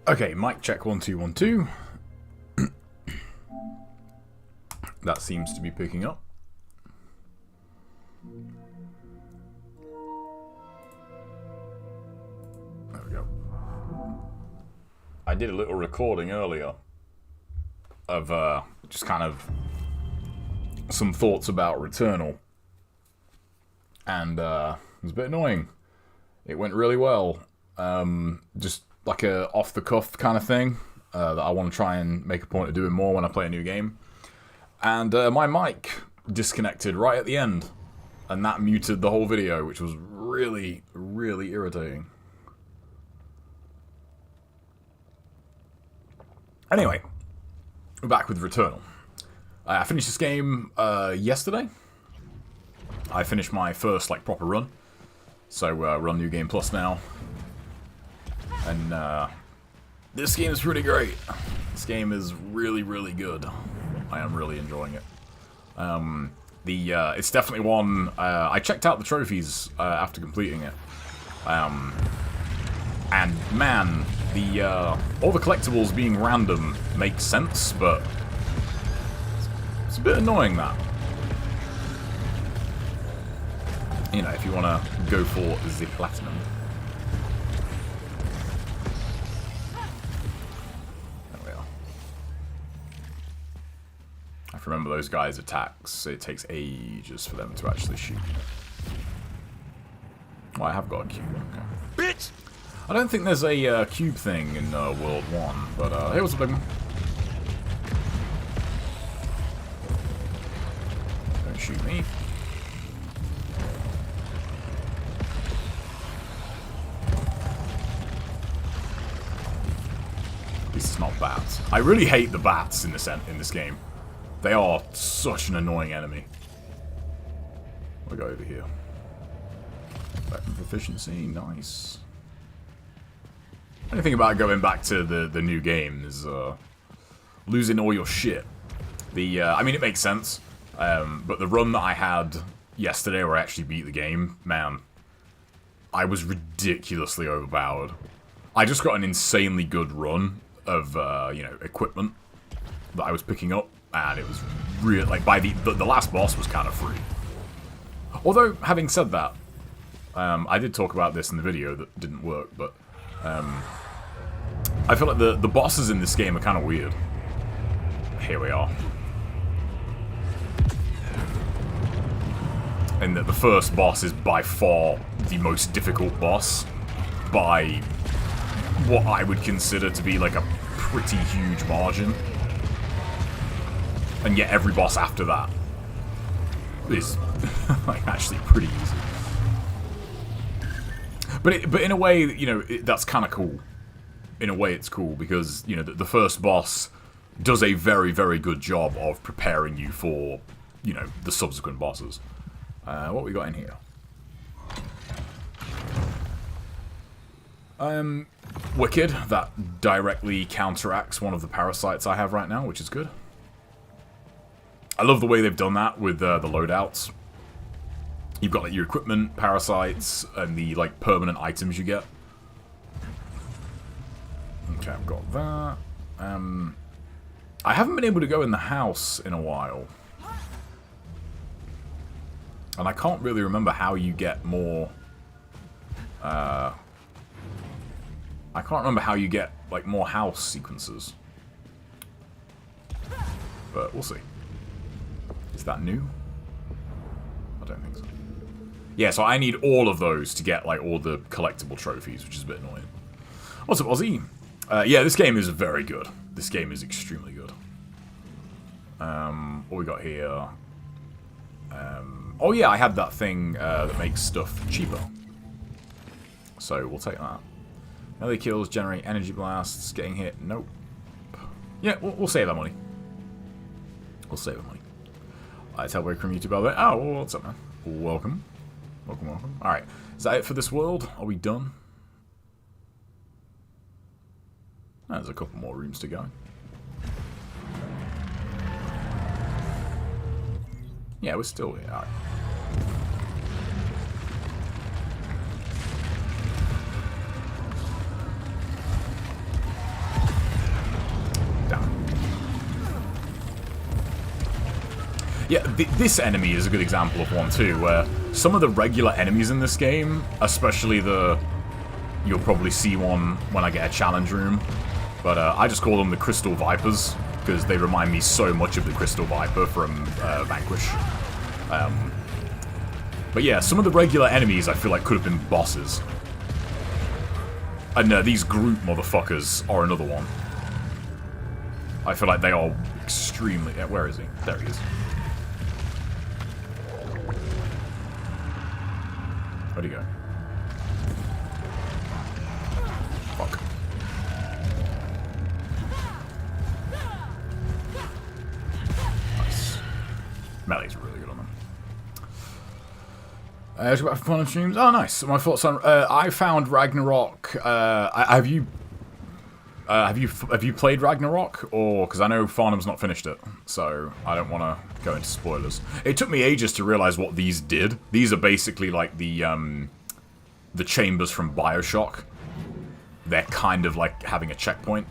Okay, mic check 1 2 1 2. That seems to be picking up. There we go. I did a little recording earlier of just kind of some thoughts about Returnal, and it was a bit annoying. It went really well. Just like a off-the-cuff kind of thing that I want to try and make a point of doing more when I play a new game. And my mic disconnected right at the end, and that muted the whole video, which was really, really irritating. Anyway, we're back with Returnal. I finished this game yesterday. I finished my first proper run, so we're on New Game Plus now. And this game is pretty great. This game is really, really good. I am really enjoying it. It's definitely one. I checked out the trophies after completing it, and man, all the collectibles being random makes sense, but it's a bit annoying that. You know, if you want to go for the platinum. Remember those guys' attacks, it takes ages for them to actually shoot. Well, I have got a cube, okay. Bitch! I don't think there's a cube thing in World 1, but here was a big one. Don't shoot me. At least it's not bats. I really hate the bats in this game. They are such an annoying enemy. We'll go over here. Weapon proficiency, nice. Anything about going back to the new game is losing all your shit. I mean, it makes sense, but the run that I had yesterday where I actually beat the game, man, I was ridiculously overpowered. I just got an insanely good run of, you know, equipment that I was picking up. And it was really, by the last boss was kind of free. Although, having said that, I did talk about this in the video that didn't work, but I feel like the bosses in this game are kind of weird. Here we are. And that the first boss is by far the most difficult boss by what I would consider to be a pretty huge margin. And yet every boss after that is actually pretty easy. But in a way, you know, that's kind of cool. In a way, it's cool because, you know, the first boss does a very, very good job of preparing you for, you know, the subsequent bosses. What we got in here? Wicked. That directly counteracts one of the parasites I have right now, which is good. I love the way they've done that with the loadouts. You've got your equipment, parasites, and the permanent items you get. Okay, I've got that. I haven't been able to go in the house in a while. And I can't really remember how you get more... I can't remember how you get, more house sequences. But we'll see. Is that new? I don't think so. Yeah, so I need all of those to get, all the collectible trophies, which is a bit annoying. What's up, Ozzy? Yeah, this game is very good. This game is extremely good. What we got here? Oh yeah, I had that thing that makes stuff cheaper. So we'll take that. Melee kills generate energy blasts. Getting hit, nope. Yeah, we'll save that money. We'll save that money. It's Hellboy from YouTube, by the way. Oh, what's up, man? Welcome. Welcome, welcome. Alright, is that it for this world? Are we done? There's a couple more rooms to go. Yeah, we're still here. Alright. Yeah, this enemy is a good example of one too, where some of the regular enemies in this game, especially the... You'll probably see one when I get a challenge room, but I just call them the Crystal Vipers, because they remind me so much of the Crystal Viper from Vanquish. But yeah, some of the regular enemies I feel like could have been bosses. And these Groot motherfuckers are another one. I feel like they are extremely... where is he? There he is. Where'd he go? Fuck. Nice. Melee's really good on them. About fun streams. Oh, nice. My thoughts on... I found Ragnarok... have you played Ragnarok? Or... Because I know Farnham's not finished it. So, I don't want to go into spoilers. It took me ages to realize what these did. These are basically like the chambers from BioShock. They're kind of like having a checkpoint.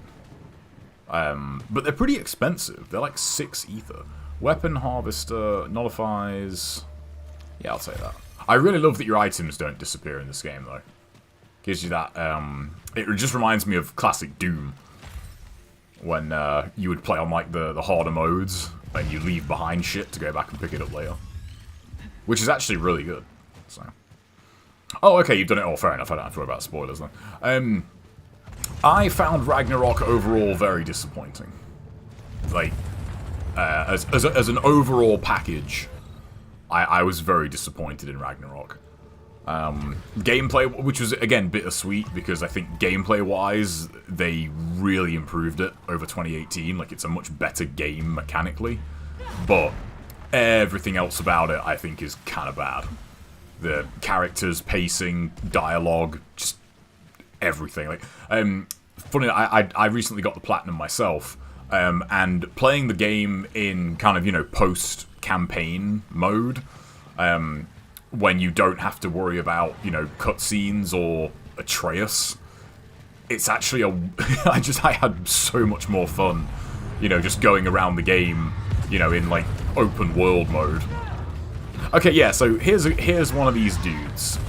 But they're pretty expensive. They're like 6 ether. Weapon Harvester nullifies... Yeah, I'll say that. I really love that your items don't disappear in this game, though. Gives you that, it just reminds me of classic Doom. When, you would play on, like, the harder modes, and you leave behind shit to go back and pick it up later. Which is actually really good, so... Oh, okay, you've done it all, fair enough, I don't have to worry about spoilers, then. I found Ragnarok overall very disappointing. Like, as an overall package... I was very disappointed in Ragnarok. Gameplay, which was, again, bittersweet, because I think gameplay-wise, they really improved it over 2018. Like, it's a much better game mechanically. But everything else about it, I think, is kind of bad. The characters, pacing, dialogue, just everything. Like, funny, I recently got the Platinum myself, and playing the game in kind of, you know, post-campaign mode, when you don't have to worry about, you know, cutscenes or Atreus, it's actually I had so much more fun, you know, just going around the game, you know, in, like, open world mode. Okay, yeah, so here's one of these dudes.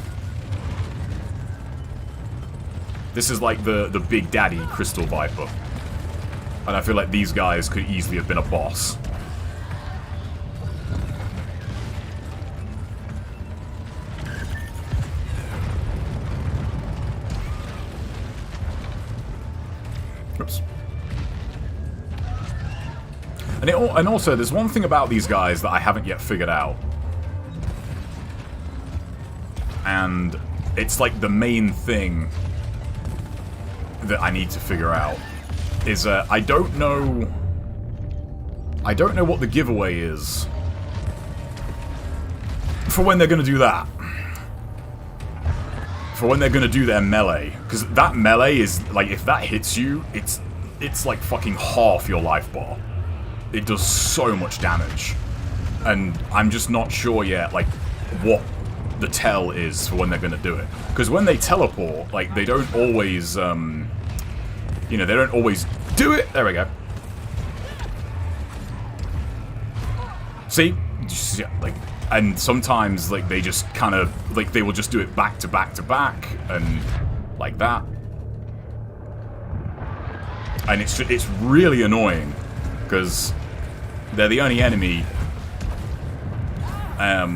This is like the Big Daddy Crystal Viper. And I feel like these guys could easily have been a boss. Oops. And also, there's one thing about these guys that I haven't yet figured out. And it's like the main thing that I need to figure out. Is, I don't know what the giveaway is for when they're gonna do that. For when they're gonna do their melee. Because that melee is, like, if that hits you, it's like fucking half your life bar. It does so much damage. And I'm just not sure yet, like, what the tell is for when they're gonna do it. Because when they teleport, like, they don't always, you know, they don't always do it. There we go. See? Just, like, and sometimes, like, they just kind of, like, they will just do it back to back to back, and like that. And it's really annoying, because they're the only enemy, they're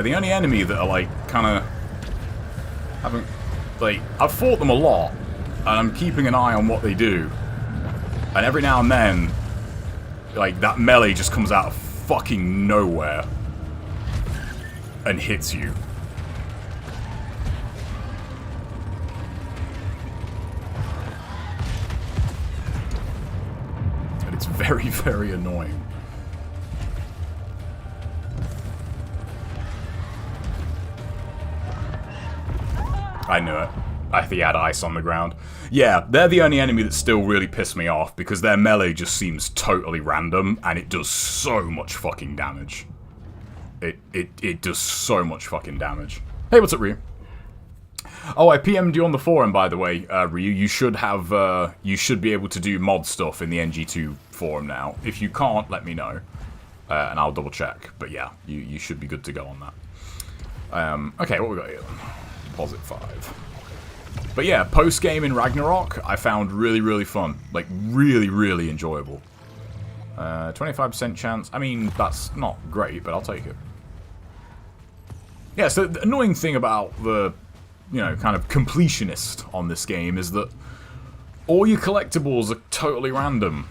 the only enemy that are, like, kind of haven't, like, I've fought them a lot, and I'm keeping an eye on what they do. And every now and then, like, that melee just comes out of fucking nowhere and hits you. And it's very, very annoying. I knew it. I think he had ice on the ground. Yeah, they're the only enemy that still really piss me off, because their melee just seems totally random, and it does so much fucking damage. It does so much fucking damage. Hey, what's up, Ryu? Oh, I PM'd you on the forum, by the way, Ryu. You should have, you should be able to do mod stuff in the NG2 forum now. If you can't, let me know, and I'll double check. But yeah, you should be good to go on that. Okay, what we got here? Deposit 5. But yeah, post game in Ragnarok, I found really fun. Like really enjoyable. 25% chance. I mean, that's not great, but I'll take it. Yeah, so the annoying thing about the, you know, kind of completionist on this game is that all your collectibles are totally random.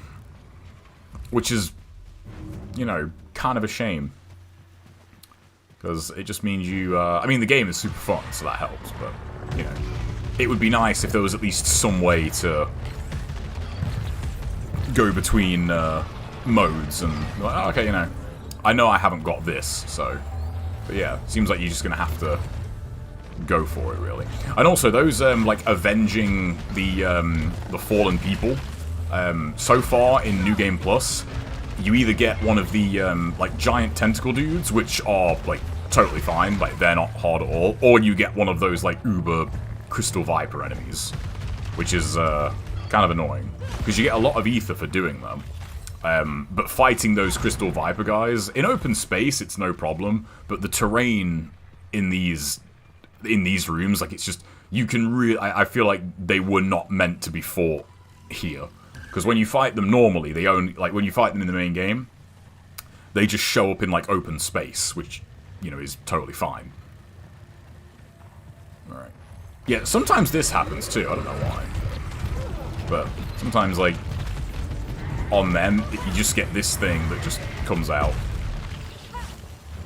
Which is, you know, kind of a shame. Because it just means you, I mean, the game is super fun, so that helps, but, you know, it would be nice if there was at least some way to go between modes and, like, oh, okay, you know, I know I haven't got this, so... But yeah, seems like you're just gonna have to go for it, really. And also, those like avenging the fallen people. So far in New Game Plus, you either get one of the like giant tentacle dudes, which are like totally fine, like they're not hard at all, or you get one of those like uber crystal viper enemies, which is kind of annoying because you get a lot of ether for doing them. But fighting those Crystal Viper guys, in open space, it's no problem, but the terrain in these rooms, like, it's just, you can really, I feel like they were not meant to be fought here. Because when you fight them normally, they only, like, when you fight them in the main game, they just show up in, like, open space, which, you know, is totally fine. Alright. Yeah, sometimes this happens too, I don't know why. But sometimes, like, on them, you just get this thing that just comes out.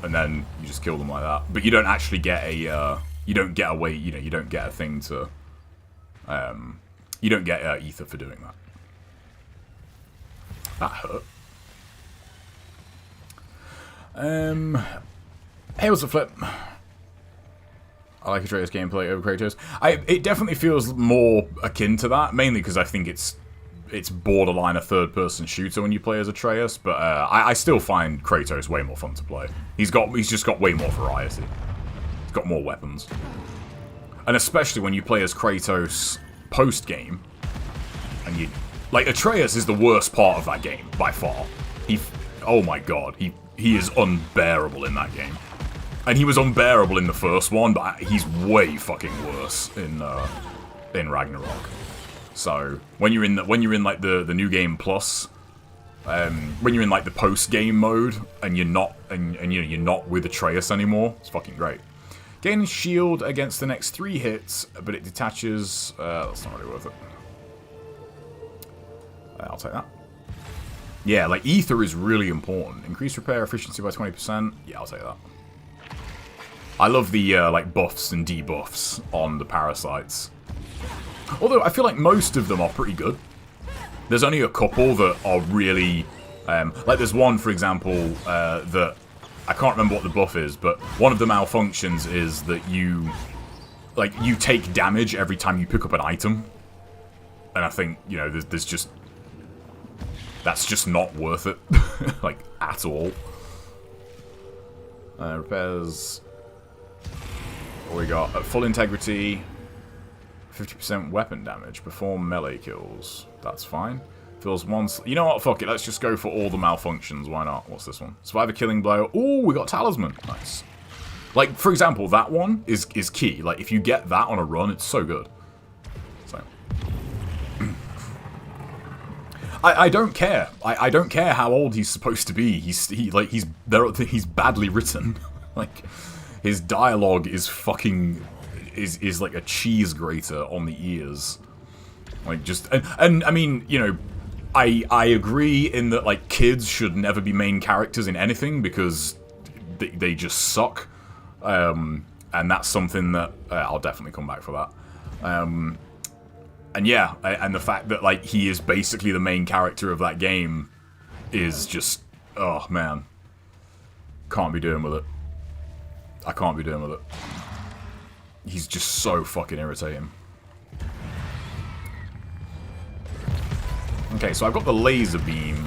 And then you just kill them like that. But you don't actually get a, you don't get a way, you know, you don't get a thing to, you don't get ether for doing that. That hurt. Hey, what's the flip? I like Atreus gameplay over Kratos. It definitely feels more akin to that, mainly because I think it's borderline a third-person shooter when you play as Atreus, but I still find Kratos way more fun to play. He's just got way more variety. He's got more weapons. And especially when you play as Kratos post-game, and you... Like, Atreus is the worst part of that game, by far. Oh my god, he is unbearable in that game. And he was unbearable in the first one, but he's way fucking worse in Ragnarok. So when you're in like the New Game Plus, when you're in like the post game mode and you're not you're not with Atreus anymore, it's fucking great. Gain shield against the next 3 hits, but it detaches. That's not really worth it. I'll take that. Yeah, like ether is really important. Increase repair efficiency by 20%. Yeah, I'll take that. I love the like buffs and debuffs on the parasites. Although, I feel like most of them are pretty good. There's only a couple that are really... like, there's one, for example, that... I can't remember what the buff is, but one of the malfunctions is that you... Like, you take damage every time you pick up an item. And I think, you know, there's just... That's just not worth it. Like, at all. Repairs... What we got? Full integrity... 50% weapon damage. Perform melee kills. That's fine. Fills once. You know what? Fuck it. Let's just go for all the malfunctions. Why not? What's this one? Survive a killing blow. Ooh, we got talisman. Nice. Like, for example, that one is key. Like, if you get that on a run, it's so good. So. I don't care. I don't care how old he's supposed to be. He's badly written. Like, his dialogue is fucking... is like a cheese grater on the ears. Like, just... And I mean, you know, I agree in that, like, kids should never be main characters in anything because they just suck. And that's something that... I'll definitely come back for that. And yeah, and the fact that, like, he is basically the main character of that game is just... Oh, man. Can't be doing with it. I can't be doing with it. He's just so fucking irritating. Okay, so I've got the laser beam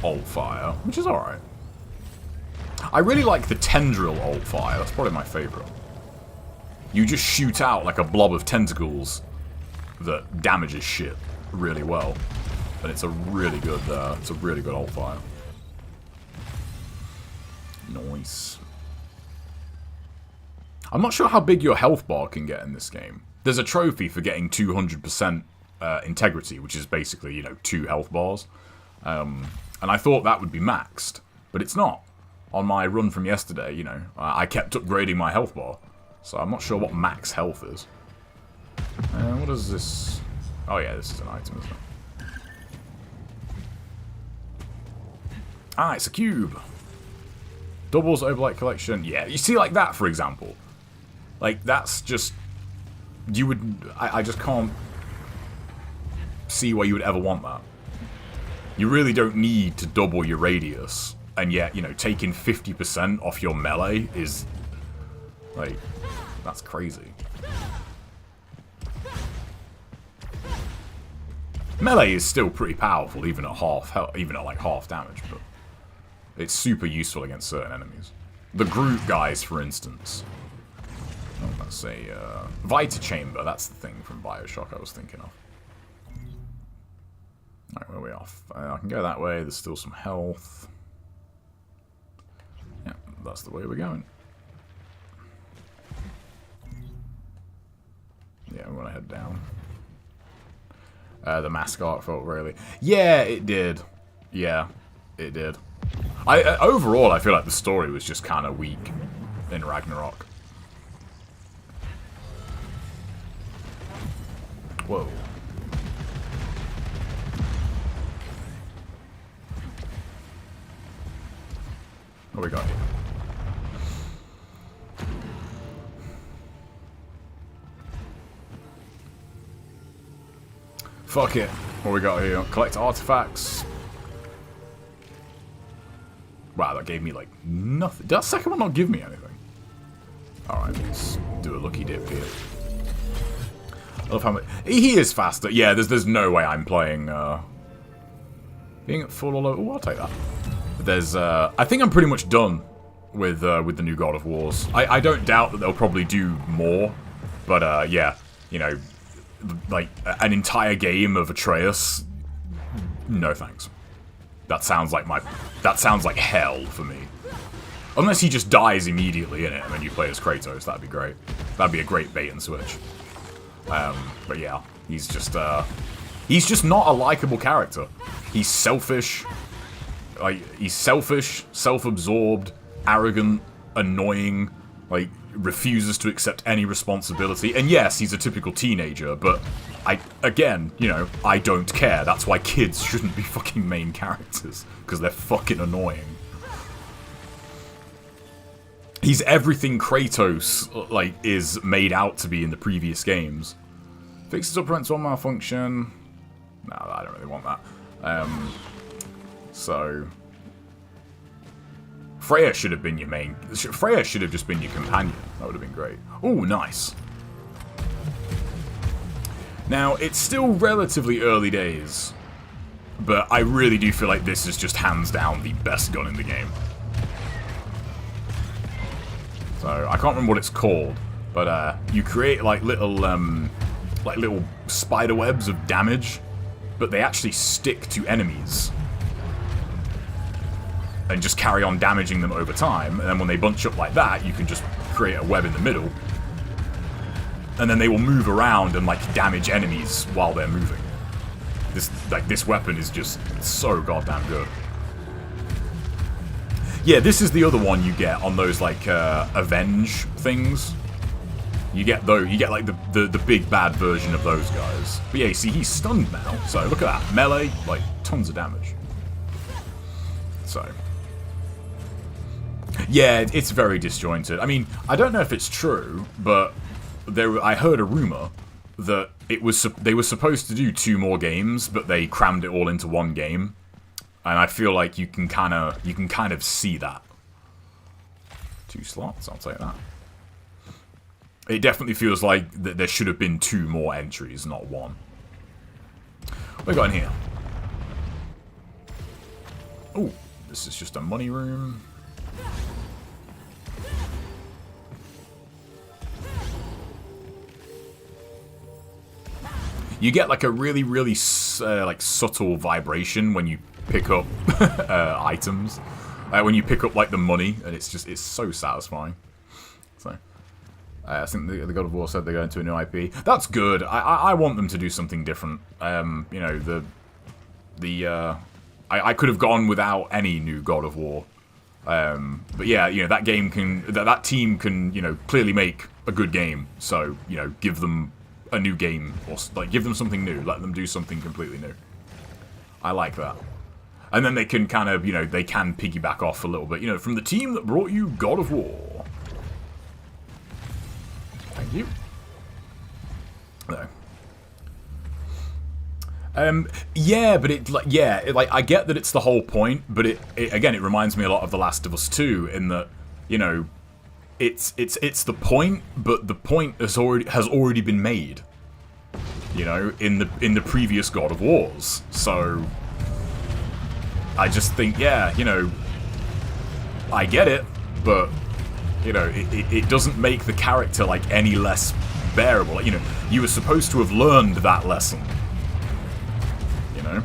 alt fire, which is alright. I really like the tendril alt fire. That's probably my favourite. you just shoot out like a blob of tentacles that damages shit really well. And it's a really good alt fire. Nice. I'm not sure how big your health bar can get in this game. There's a trophy for getting 200% integrity, which is basically, you know, 2 health bars. And I thought that would be maxed, but it's not. On my run from yesterday, you know, I kept upgrading my health bar. So I'm not sure what max health is. What is this? Oh yeah, this is an item, isn't it? Ah, it's a cube. Doubles overlight collection. Yeah, you see like that, for example. Like, that's just... You would... I just can't see why you would ever want that. You really don't need to double your radius. And yet, you know, taking 50% off your melee is... Like, that's crazy. Melee is still pretty powerful, even at half damage, but it's super useful against certain enemies. The Groot guys, for instance. Oh, let's say, Vita Chamber, that's the thing from Bioshock I was thinking of. Alright, where are we off? I can go that way, there's still some health. Yeah, that's the way we're going. Yeah, we want to head down. The mask art felt really... Yeah, it did. Yeah, it did. Overall, I feel like the story was just kind of weak in Ragnarok. Whoa. What we got here? Fuck it. What we got here? Collect artifacts. Wow, that gave me like nothing. Did that second one not give me anything? Alright, let's do a lucky dip here. I love how much... He is faster. Yeah, there's no way I'm playing, being at full all over... Oh, I'll take that. There's, I think I'm pretty much done with the new God of Wars. I don't doubt that they'll probably do more. But, yeah, you know, like, an entire game of Atreus... No thanks. That sounds like hell for me. Unless he just dies immediately in it and then you play as Kratos, that'd be great. That'd be a great bait and switch. But yeah, he's just not a likable character. He's selfish. Like, he's selfish, self-absorbed, arrogant, annoying, like, refuses to accept any responsibility. And yes, he's a typical teenager, but again, you know, I don't care. That's why kids shouldn't be fucking main characters, because they're fucking annoying. He's everything Kratos, like, is made out to be in the previous games. Fixes up prevents one malfunction. No, I don't really want that. So... Freya should have been your main... Freya should have just been your companion. That would have been great. Ooh, nice. Now, it's still relatively early days, but I really do feel like this is just hands down the best gun in the game. So, I can't remember what it's called, but you create like little spider webs of damage, but they actually stick to enemies. And just carry on damaging them over time, and then when they bunch up like that, you can just create a web in the middle. And then they will move around and like damage enemies while they're moving. This weapon is just so goddamn good. Yeah, this is the other one you get on those like avenge things. You get like the big bad version of those guys. But yeah, see, he's stunned now. So look at that, melee, like tons of damage. So yeah, it's very disjointed. I mean, I don't know if it's true, but I heard a rumor that they were supposed to do 2 more games, but they crammed it all into one game. And I feel like you can kind of see that. 2 slots, I'll take that. It definitely feels like that there should have been 2 more entries, not 1. What we got in here? Oh, this is just a money room. you get like a really, really like subtle vibration when you pick up items. When you pick up like the money, and it's so satisfying. So, I think the God of War said they're going to a new IP. That's good. I want them to do something different. You know, I could have gone without any new God of War. But yeah, you know, that game can, that team can, you know, clearly make a good game. So, you know, give them a new game, or like give them something new. Let them do something completely new. I like that. And then they can kind of, you know, they can piggyback off a little bit, you know, from the team that brought you God of War. Thank you. There. Yeah, but I get that it's the whole point, but it again, it reminds me a lot of The Last of Us 2 in that, you know, it's the point, but the point has already been made, you know, in the previous God of Wars. So I just think, yeah, you know, I get it, but you know, it doesn't make the character like any less bearable. Like, you know, you were supposed to have learned that lesson. You know?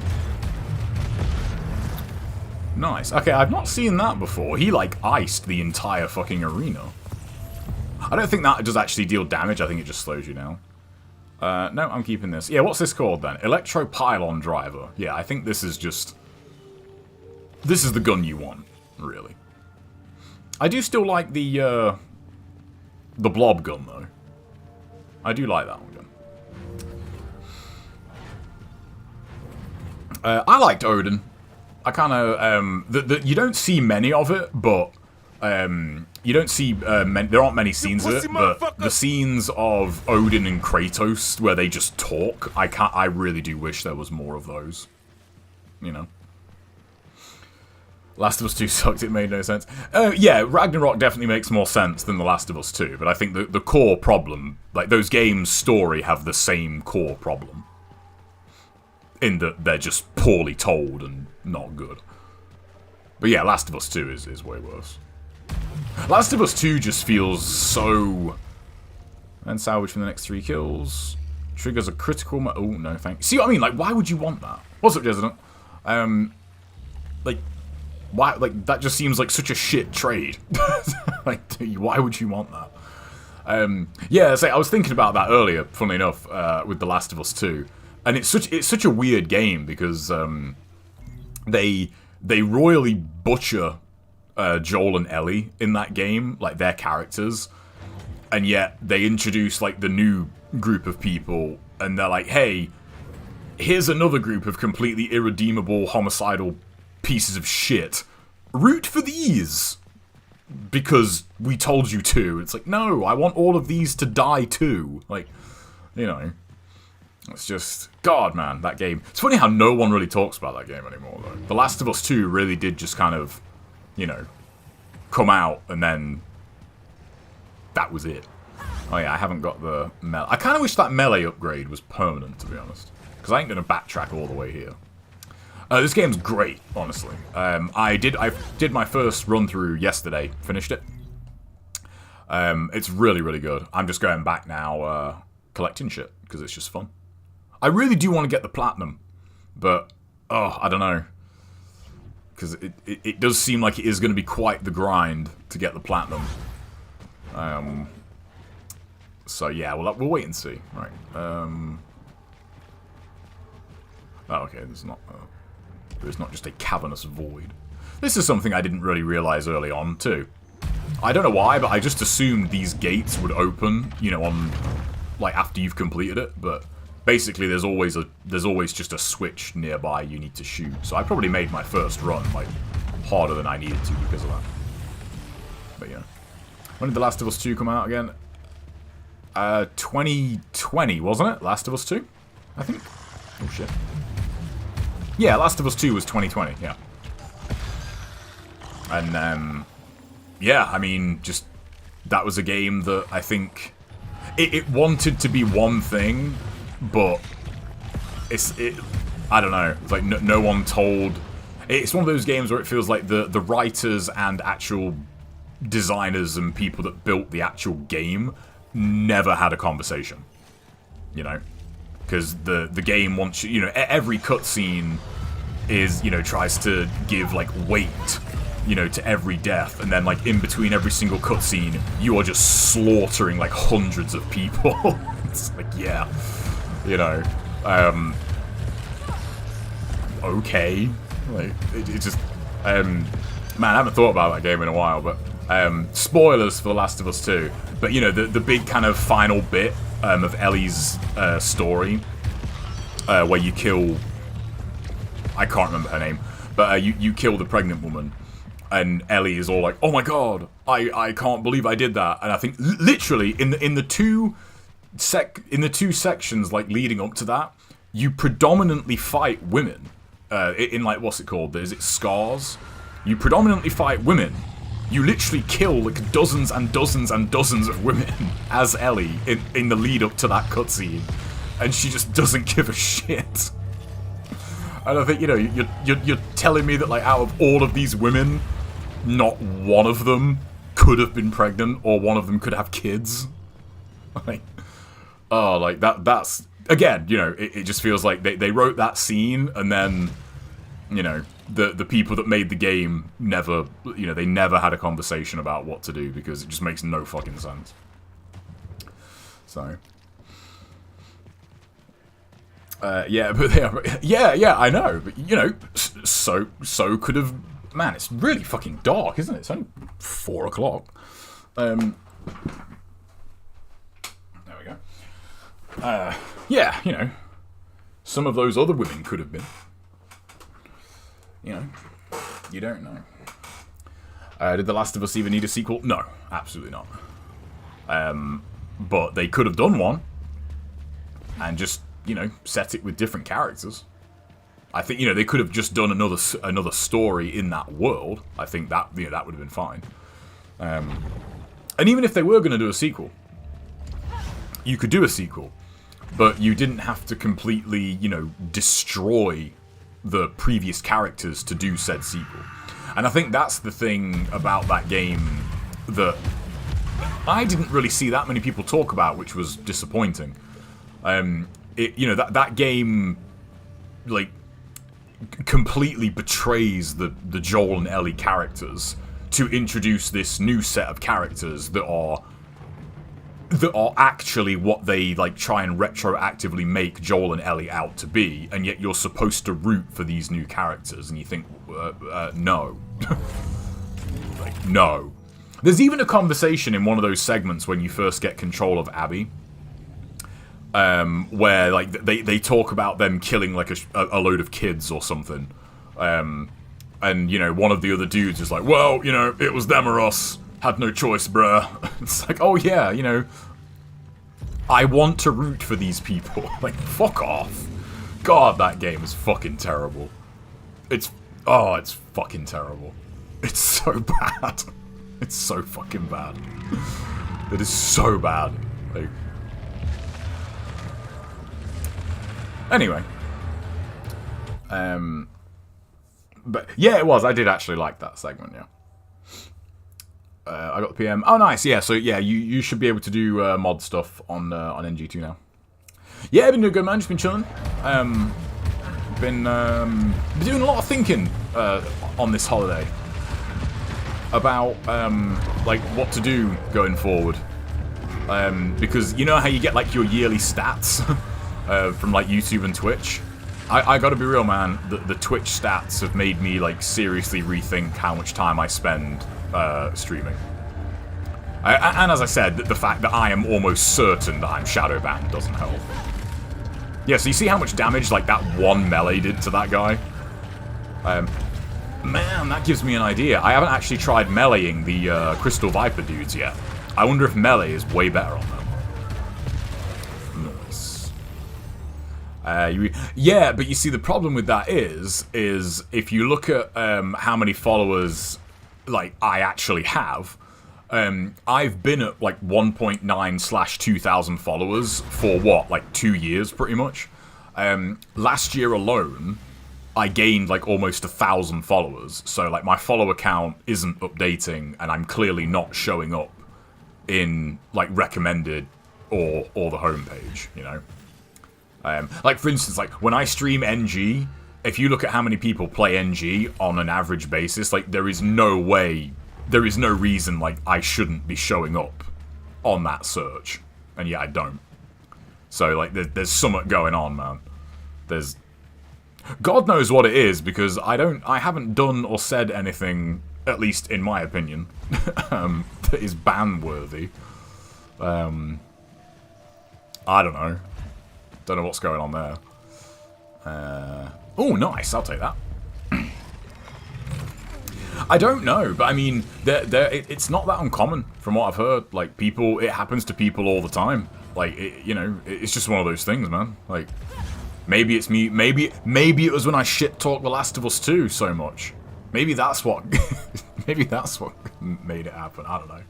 Nice. Okay, I've not seen that before. He, like, iced the entire fucking arena. I don't think that does actually deal damage. I think it just slows you down. No, I'm keeping this. Yeah, what's this called, then? Electro-Pylon Driver. Yeah, I think this is just... This is the gun you want, really. I do still like the blob gun, though. I do like that one. I liked Odin. I kind of you don't see many of it, but you don't see there aren't many scenes of it. But the scenes of Odin and Kratos where they just talk, I really do wish there was more of those. You know. Last of Us 2 sucked, it made no sense. Yeah, Ragnarok definitely makes more sense than The Last of Us 2, but I think the core problem, like those games' story have the same core problem. In that they're just poorly told and not good. But yeah, Last of Us 2 is way worse. Last of Us 2 just feels so... And salvage from the next 3 kills. Triggers a critical... Oh, no, thanks. See what I mean? Like, why would you want that? What's up, Resident? Like... Why? Like, that just seems like such a shit trade. Like, why would you want that? Yeah, I was thinking about that earlier, funnily enough, with The Last of Us 2. And it's such a weird game because they royally butcher Joel and Ellie in that game, like their characters, and yet they introduce like the new group of people, and they're like, hey, here's another group of completely irredeemable, homicidal pieces of shit. Root for these because we told you to. It's like, no, I want all of these to die too. Like, you know. It's just... God, man, that game... It's funny how no one really talks about that game anymore, though. The Last of Us 2 really did just kind of, you know, come out, and then... That was it. Oh yeah, I haven't got the... I kind of wish that melee upgrade was permanent, to be honest. Because I ain't going to backtrack all the way here. This game's great, honestly. I did my first run-through yesterday. Finished it. It's really, really good. I'm just going back now, collecting shit, because it's just fun. I really do want to get the platinum, but, oh, I don't know. Because it does seem like it is going to be quite the grind to get the platinum. So yeah, we'll wait and see. Right. Oh, okay, there's not just a cavernous void. This is something I didn't really realize early on, too. I don't know why, but I just assumed these gates would open, you know, on, like, after you've completed it, but... Basically, there's always just a switch nearby you need to shoot. So I probably made my first run like harder than I needed to because of that. But yeah, when did The Last of Us 2 come out again? 2020, wasn't it? Last of Us 2, I think. Oh shit. Yeah, Last of Us 2 was 2020. Yeah. And yeah, I mean, just that was a game that I think it wanted to be one thing. But I don't know. It's like no one told. It's one of those games where it feels like the writers and actual designers and people that built the actual game never had a conversation. You know, because the game wants you, every cutscene is, tries to give, like, weight, to every death, and then, like, in between every single cutscene, you are just slaughtering, like, hundreds of people. It's like, yeah, okay, like, it just, man, I haven't thought about that game in a while, but, spoilers for The Last of Us 2, but, the big kind of final bit, of Ellie's, story, where you kill, I can't remember her name, but, you kill the pregnant woman, and Ellie is all like, "Oh my god, I can't believe I did that." And I think literally in the two sections like leading up to that, you predominantly fight women. In like, what's it called? Is it Scars? You predominantly fight women. You literally kill like dozens and dozens and dozens of women as Ellie in the lead up to that cutscene, and she just doesn't give a shit. And I think, you're telling me that, like, out of all of these women, not one of them could have been pregnant, or one of them could have kids? Like, oh, like, that's... Again, it just feels like they wrote that scene, and then, the people that made the game never, they never had a conversation about what to do, because it just makes no fucking sense. So... yeah, but they are, yeah, I know, but so could have. Man, it's really fucking dark, isn't it? It's only 4 o'clock. There we go. Yeah, some of those other women could have been. You don't know. Did The Last of Us even need a sequel? No, absolutely not. But they could have done one, and just. Set it with different characters. I think, they could have just done another story in that world. I think that, that would have been fine. And even if they were going to do a sequel, you could do a sequel, but you didn't have to completely, destroy the previous characters to do said sequel. And I think that's the thing about that game that I didn't really see that many people talk about, which was disappointing. That game, like, completely betrays the Joel and Ellie characters to introduce this new set of characters that are actually what they, like, try and retroactively make Joel and Ellie out to be, and yet you're supposed to root for these new characters, and you think, no. Like, no. There's even a conversation in one of those segments when you first get control of Abby, where, like, they talk about them killing, like, a load of kids or something. And, one of the other dudes is like, well, it was them or us. Had no choice, bruh. It's like, oh, yeah, I want to root for these people. Like, fuck off. God, that game is fucking terrible. It's fucking terrible. It's so bad. It's so fucking bad. It is so bad. Like... Anyway. But yeah, it was. I did actually like that segment, yeah. I got the PM. Oh, nice. Yeah, so yeah, you should be able to do mod stuff on NG2 now. Yeah, been doing good, man. Just been chilling. Been doing a lot of thinking on this holiday about like what to do going forward. Because you know how you get like your yearly stats from like YouTube and Twitch. I gotta be real, man. The Twitch stats have made me like seriously rethink how much time I spend streaming. And as I said, the fact that I am almost certain that I'm shadow banned doesn't help. Yeah, so you see how much damage like that one melee did to that guy? Man, that gives me an idea. I haven't actually tried meleeing the Crystal Viper dudes yet. I wonder if melee is way better on them. Nice. Yeah, but you see the problem with that is if you look at how many followers like I actually have, I've been at like 1.9/2,000 followers for what, like 2 years pretty much. Last year alone, I gained like almost 1,000 followers. So like my follower count isn't updating, and I'm clearly not showing up in like recommended or the homepage, you know. Like, for instance, like, when I stream NG, if you look at how many people play NG on an average basis, like, there is no reason, like, I shouldn't be showing up on that search. And yeah, I don't. So, like, there's something going on, man. There's... God knows what it is, because I haven't done or said anything, at least in my opinion, that is ban-worthy. I don't know. Don't know what's going on there. Oh, nice. I'll take that. I don't know, but I mean, it's not that uncommon from what I've heard. Like, it happens to people all the time. Like, you know, it's just one of those things, man. Like, maybe it's me. Maybe it was when I shit-talked The Last of Us 2 so much. Maybe that's what. Maybe that's what made it happen. I don't know.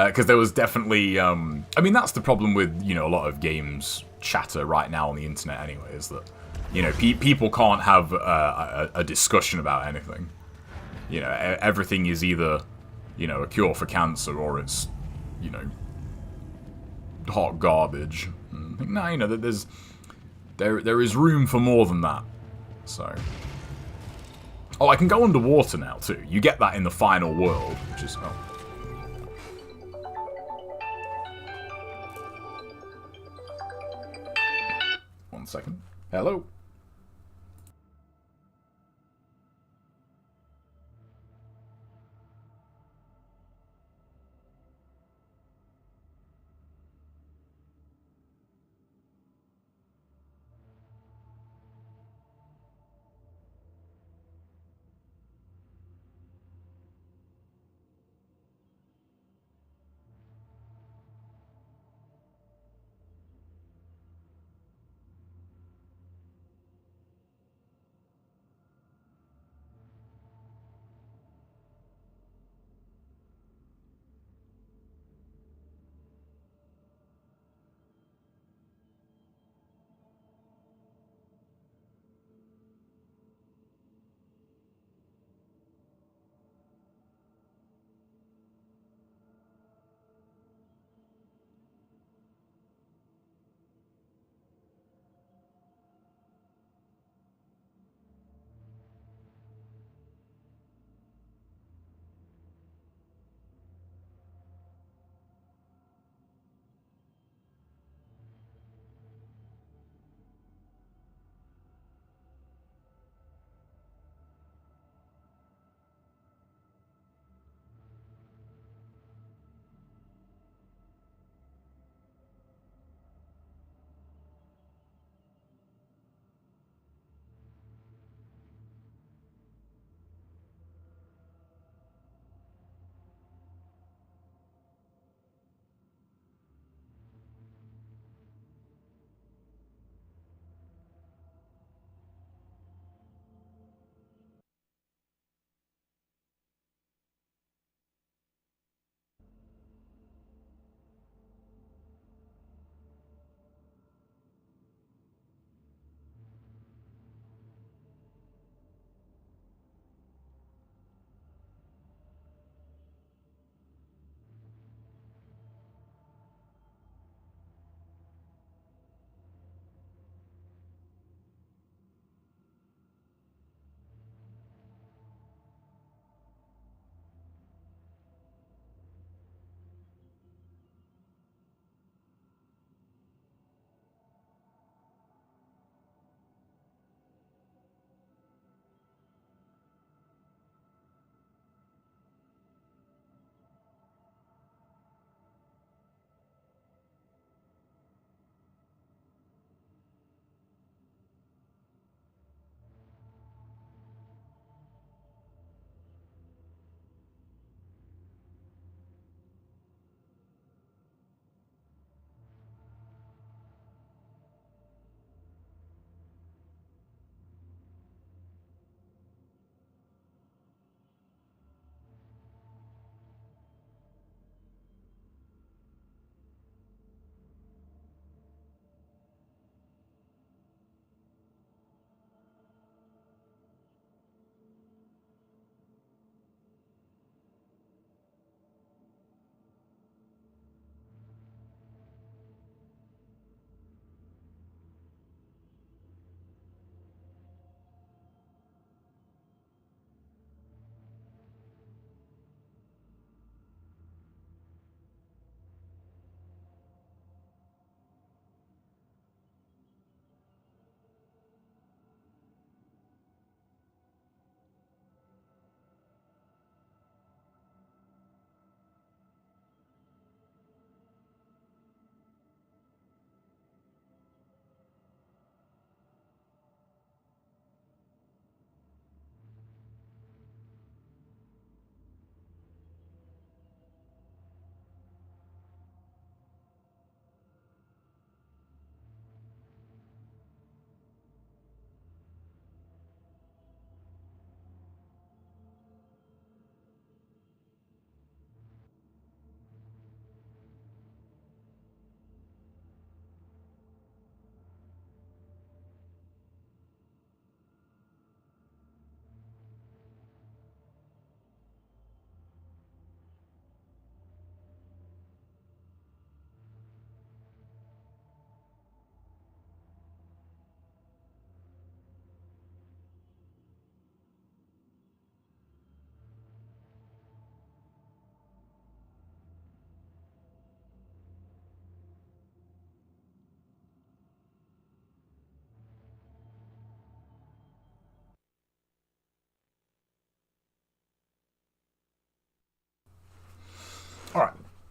Because there was definitely. I mean, that's the problem with, you know, a lot of games chatter right now on the internet. Anyway, is that, you know, people can't have a discussion about anything. You know, everything is either, you know, a cure for cancer or it's, you know, hot garbage. No, you know, there is room for more than that. So, oh, I can go underwater now too. You get that in the final world, which is 1 second. Hello.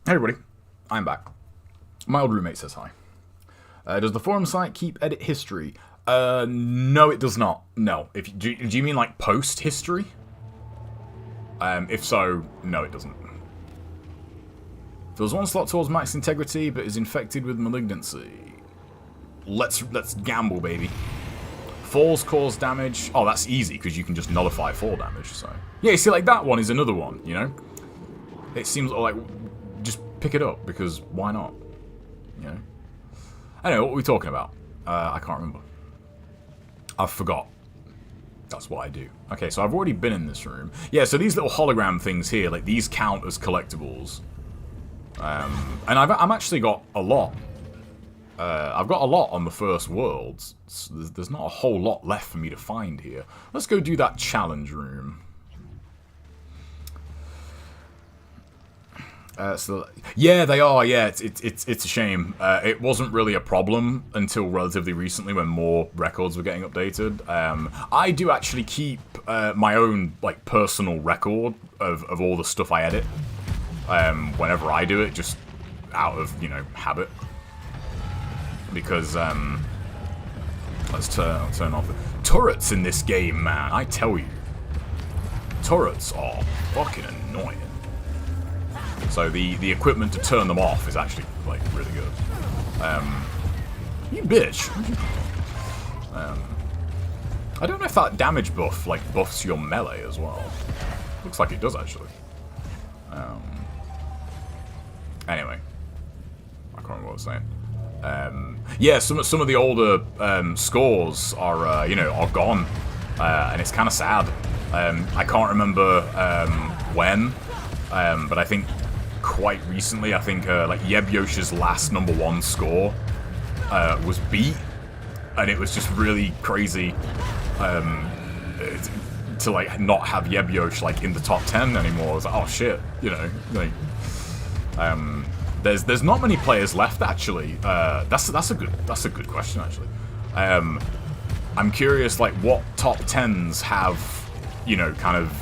Hey everybody, I'm back. My old roommate says hi. Does the forum site keep edit history? No, it does not. No. Do you mean like post history? If so, no, it doesn't. Feels one slot towards max integrity, but is infected with malignancy. Let's gamble, baby. Falls cause damage. Oh, that's easy because you can just nullify fall damage. So yeah, you see, like that one is another one. You know, it seems like just pick it up because why not? You know. Anyway, what were we talking about? I can't remember. I forgot. That's what I do. Okay, so I've already been in this room. Yeah, so these little hologram things here, like these count as collectibles. And I've actually got a lot. I've got a lot on the first world. So there's not a whole lot left for me to find here. Let's go do that challenge room. So yeah, they are. Yeah, it's a shame. It wasn't really a problem until relatively recently when more records were getting updated. I do actually keep my own like personal record of all the stuff I edit. Whenever I do it, just out of habit. Because let's turn off the turrets in this game, man. I tell you, turrets are fucking annoying. So the equipment to turn them off is actually like really good. You bitch. I don't know if that damage buff like buffs your melee as well. Looks like it does actually. Anyway, I can't remember what I was saying. Yeah, some of the older scores are are gone, and it's kind of sad. I can't remember when, but I think quite recently, I think like Yebyosh's last #1 score was beat, and it was just really crazy to like not have Yebyosh like in the top 10 anymore. I was like, oh shit, like. There's not many players left actually. That's a good question actually. I'm curious like what top 10s have kind of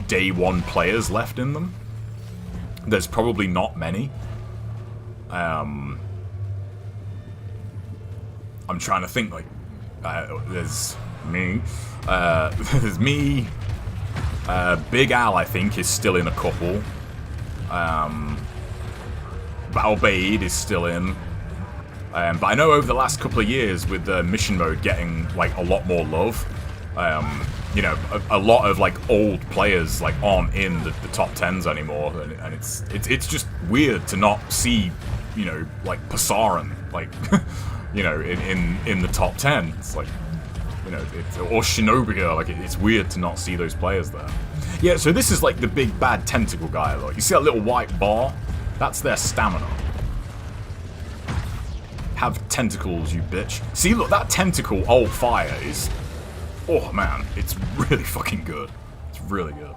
day one players left in them. There's probably not many. I'm trying to think like there's me. There's me. Big Al I think is still in a couple. Balbaid is still in. But I know over the last couple of years with the mission mode getting like a lot more love, a lot of like old players like aren't in the top 10s anymore, and it's just weird to not see like Pasaran like in the top 10. It's like or Shinobia, like it's weird to not see those players there. Yeah, so this is like the big bad tentacle guy. Like you see that little white bar? That's their stamina. Have tentacles, you bitch. See, look, that tentacle old fire is... Oh, man. It's really fucking good. It's really good.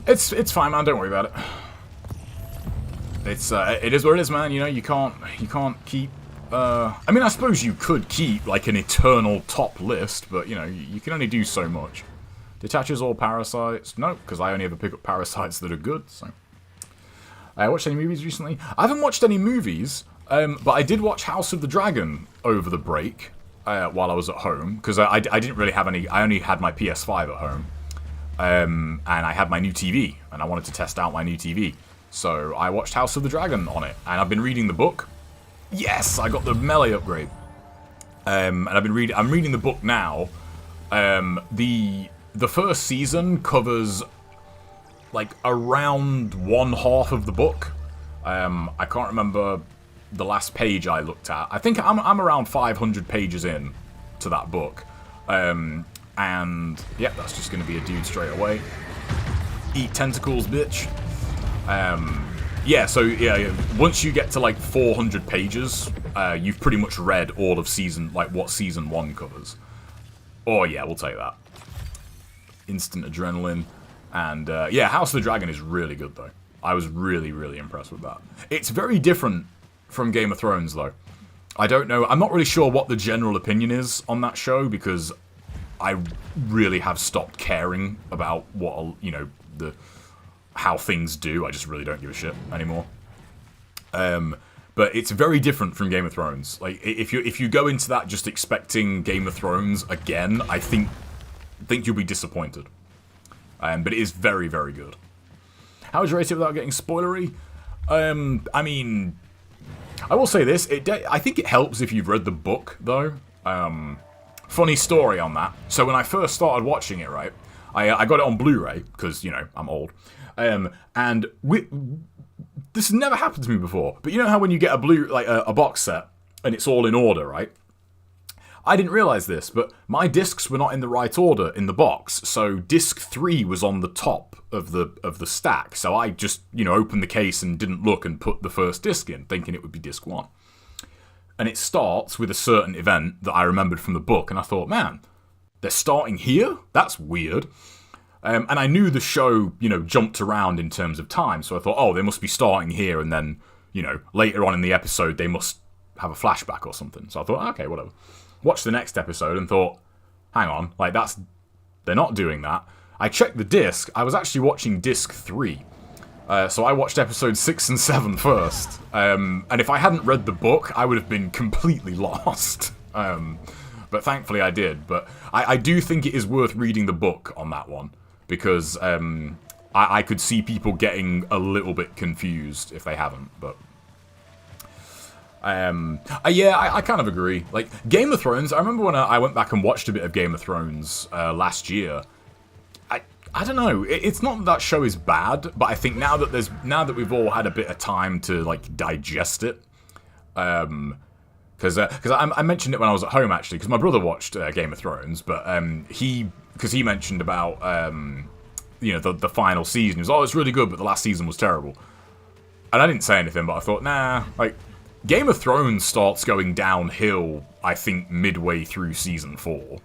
It's fine, man. Don't worry about it. It is what it is, man. You can't keep... I mean, I suppose you could keep, like, an eternal top list, but, you can only do so much. Detaches all parasites? No, because I only ever pick up parasites that are good, so... I watched any movies recently? I haven't watched any movies, but I did watch House of the Dragon over the break, while I was at home, because I didn't really have any... I only had my PS5 at home, and I had my new TV, and I wanted to test out my new TV. So I watched House of the Dragon on it, and I've been reading the book. Yes, I got the melee upgrade. And I'm reading the book now. The first season covers like around 1/2 of the book. I can't remember the last page I looked at. I think I'm around 500 pages in to that book. And yeah, that's just going to be a dude straight away. Eat tentacles, bitch. Yeah, so yeah, once you get to like 400 pages, you've pretty much read all of what season 1 covers. Oh yeah, we'll take that. Instant adrenaline. And yeah, House of the Dragon is really good though. I was really, really impressed with that. It's very different from Game of Thrones though. I don't know, I'm not really sure what the general opinion is on that show because I really have stopped caring about what, how things do. I just really don't give a shit anymore. But it's very different from Game of Thrones. Like, if you go into that just expecting Game of Thrones again, I think you'll be disappointed. But it is very, very good. How would you rate it without getting spoilery? I mean, I will say this. I think it helps if you've read the book, though. Funny story on that. So when I first started watching it, right, I got it on Blu-ray, because, you know, I'm old. And this never happened to me before. But you know how when you get a box set, and it's all in order, right? I didn't realize this, but my discs were not in the right order in the box. So disc 3 was on the top of the stack. So I just, you know, opened the case and didn't look and put the first disc in, thinking it would be disc 1. And it starts with a certain event that I remembered from the book, and I thought, man, they're starting here? That's weird. And I knew the show, you know, jumped around in terms of time, so I thought, oh, they must be starting here, and then, you know, later on in the episode, they must have a flashback or something. So I thought, okay, whatever. Watched the next episode and thought, hang on, like, they're not doing that. I checked the disc. I was actually watching disc 3. So I watched episodes 6 and 7 first. And if I hadn't read the book, I would have been completely lost. But thankfully I did. But I do think it is worth reading the book on that one. Because I could see people getting a little bit confused if they haven't. But yeah, I kind of agree. Like, Game of Thrones, I remember when I went back and watched a bit of Game of Thrones last year. I don't know. It's not that show is bad, but I think now that we've all had a bit of time to like digest it, because I mentioned it when I was at home actually, because my brother watched Game of Thrones, but he mentioned about you know, the final season. He was, oh, it's really good, but the last season was terrible. And I didn't say anything, but I thought, nah, like, Game of Thrones starts going downhill, I think, midway through season 4.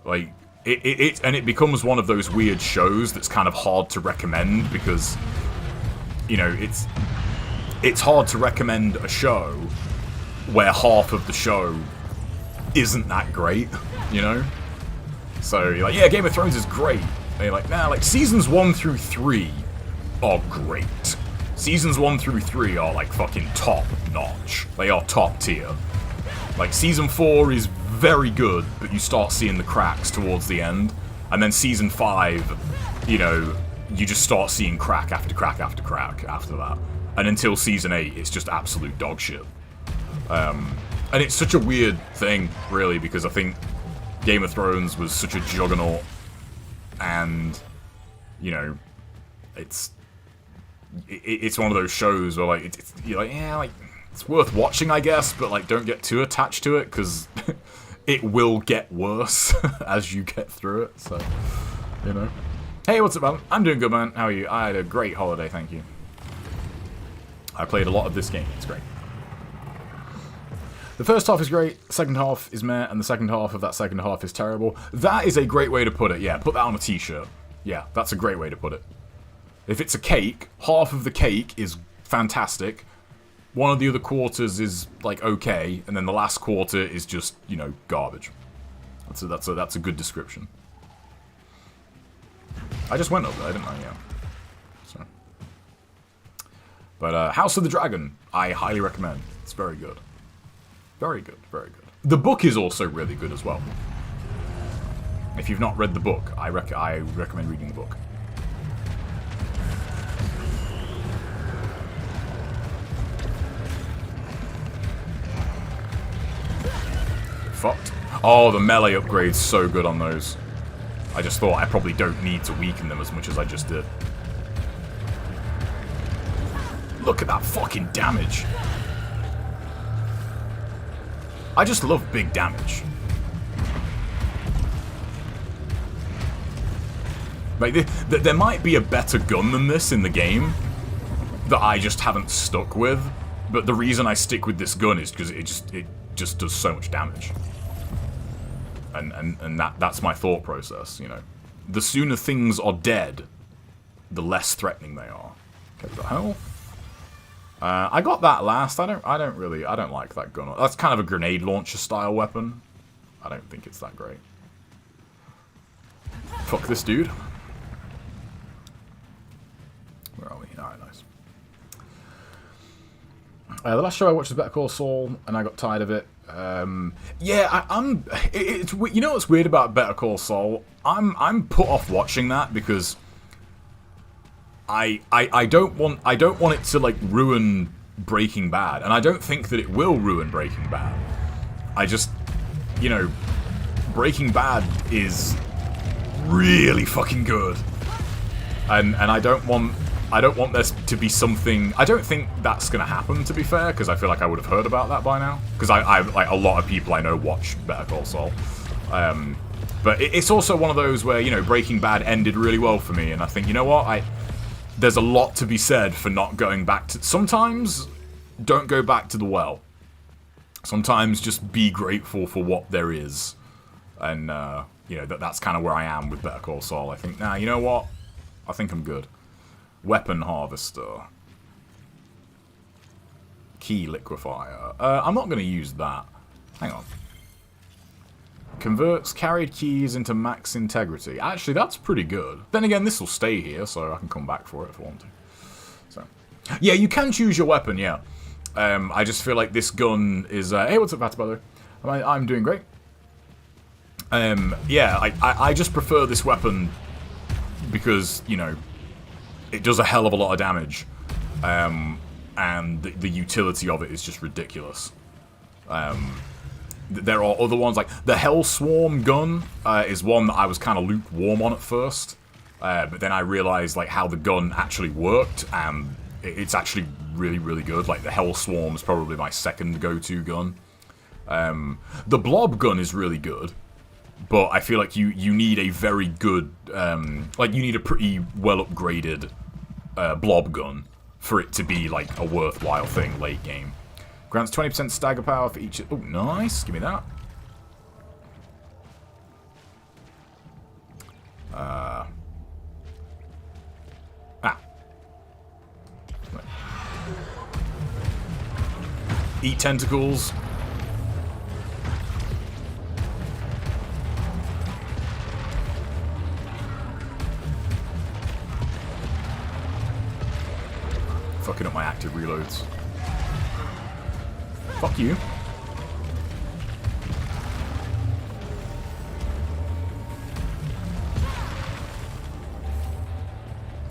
Like, it becomes one of those weird shows that's kind of hard to recommend, because, you know, it's hard to recommend a show where half of the show isn't that great, you know? So you're like, yeah, Game of Thrones is great. And you're like, nah, like, seasons 1 through 3 are great. Seasons 1 through 3 are, like, fucking top-notch. They are top-tier. Like, season 4 is very good, but you start seeing the cracks towards the end. And then season 5, you know, you just start seeing crack after crack after crack after that. And until season 8, it's just absolute dog shit. And it's such a weird thing, really, because I think Game of Thrones was such a juggernaut. And, you know, it's one of those shows where, like, you're like, yeah, like, it's worth watching, I guess, but, like, don't get too attached to it, because it will get worse as you get through it, so, you know. Hey, what's up, man? I'm doing good, man. How are you? I had a great holiday, thank you. I played a lot of this game. It's great. The first half is great, the second half is meh, and the second half of that second half is terrible. That is a great way to put it, yeah. Put that on a t-shirt. Yeah, that's a great way to put it. If it's a cake, half of the cake is fantastic, one of the other quarters is, like, okay, and then the last quarter is just, you know, garbage. That's a good description. I just went up there, didn't I? Yeah. So. But, House of the Dragon, I highly recommend. It's very good. Very good, very good. The book is also really good as well. If you've not read the book, I recommend reading the book. Fucked. Oh, the melee upgrade's so good on those. I just thought I probably don't need to weaken them as much as I just did. Look at that fucking damage. I just love big damage. Like, there might be a better gun than this in the game that I just haven't stuck with, but the reason I stick with this gun is because it just does so much damage. And that's my thought process, you know. The sooner things are dead, the less threatening they are. Okay, we've got health. I got that last. I don't like that gun. That's kind of a grenade launcher style weapon. I don't think it's that great. Fuck this dude. The last show I watched was Better Call Saul, and I got tired of it. Yeah, it's you know what's weird about Better Call Saul? I'm put off watching that because I don't want it to like ruin Breaking Bad, and I don't think that it will ruin Breaking Bad. I just, you know, Breaking Bad is really fucking good, and I don't want there to be something. I don't think that's gonna happen, to be fair, because I feel like I would have heard about that by now. Because I like a lot of people I know watch Better Call Saul, but it's also one of those where, you know, Breaking Bad ended really well for me, and I think, you know what, there's a lot to be said for not going back to. Sometimes don't go back to the well. Sometimes just be grateful for what there is, and you know, that's kind of where I am with Better Call Saul. I think, nah, you know what, I think I'm good. Weapon harvester. Key liquefier. I'm not going to use that. Hang on. Converts carried keys into max integrity. Actually, that's pretty good. Then again, this will stay here, so I can come back for it if I want to. So, yeah, you can choose your weapon, yeah. I just feel like this gun is... hey, what's up, Pat, by the way? I'm doing great. Yeah, I just prefer this weapon because, you know, it does a hell of a lot of damage, and the utility of it is just ridiculous. There are other ones, like the Hell Swarm gun is one that I was kind of lukewarm on at first, but then I realized like how the gun actually worked, and it's actually really, really good. Like the Hell Swarm is probably my second go-to gun. The Blob gun is really good, but I feel like you need a very good, like you need a pretty well upgraded Blob gun for it to be like a worthwhile thing late game. Grants 20% stagger power for each... Oh, nice. Give me that. Eat tentacles. Fucking up my active reloads. Fuck you.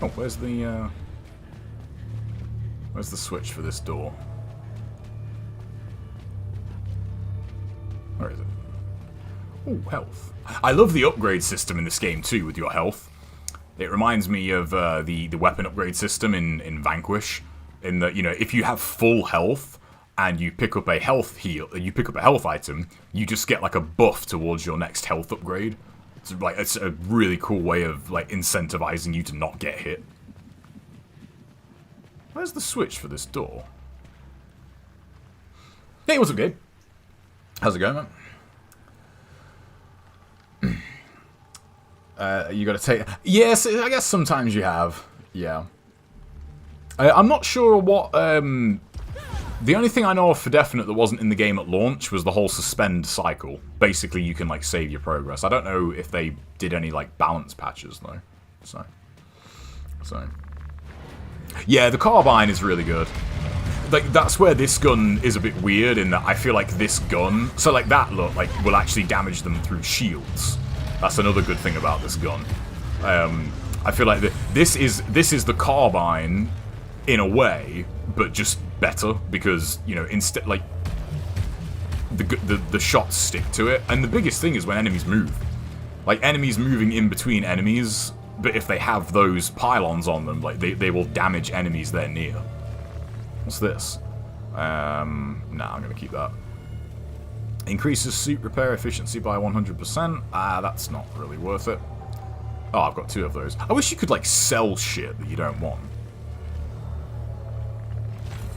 Oh, where's the switch for this door? Where is it? Oh, health. I love the upgrade system in this game too with your health. It reminds me of the weapon upgrade system in Vanquish, in that, you know, if you have full health and you pick up a health item, you just get like a buff towards your next health upgrade. It's a really cool way of like incentivizing you to not get hit. Where's the switch for this door? Hey, what's up, Gabe? How's it going, man? You gotta take... Yes, I guess sometimes you have. Yeah. I'm not sure what... The only thing I know of for definite that wasn't in the game at launch was the whole suspend cycle. Basically, you can, like, save your progress. I don't know if they did any, like, balance patches, though. So. Yeah, the carbine is really good. Like, that's where this gun is a bit weird, in that I feel like this gun... So, like, that look, like, will actually damage them through shields. That's another good thing about this gun. I feel like this is the carbine, in a way, but just better, because, you know, instead, like, the shots stick to it, and the biggest thing is when enemies move. Like, enemies moving in between enemies, but if they have those pylons on them, like, they will damage enemies they're near. What's this? Nah, I'm gonna keep that. Increases suit repair efficiency by 100%. That's not really worth it. Oh, I've got 2 of those. I wish you could, like, sell shit that you don't want.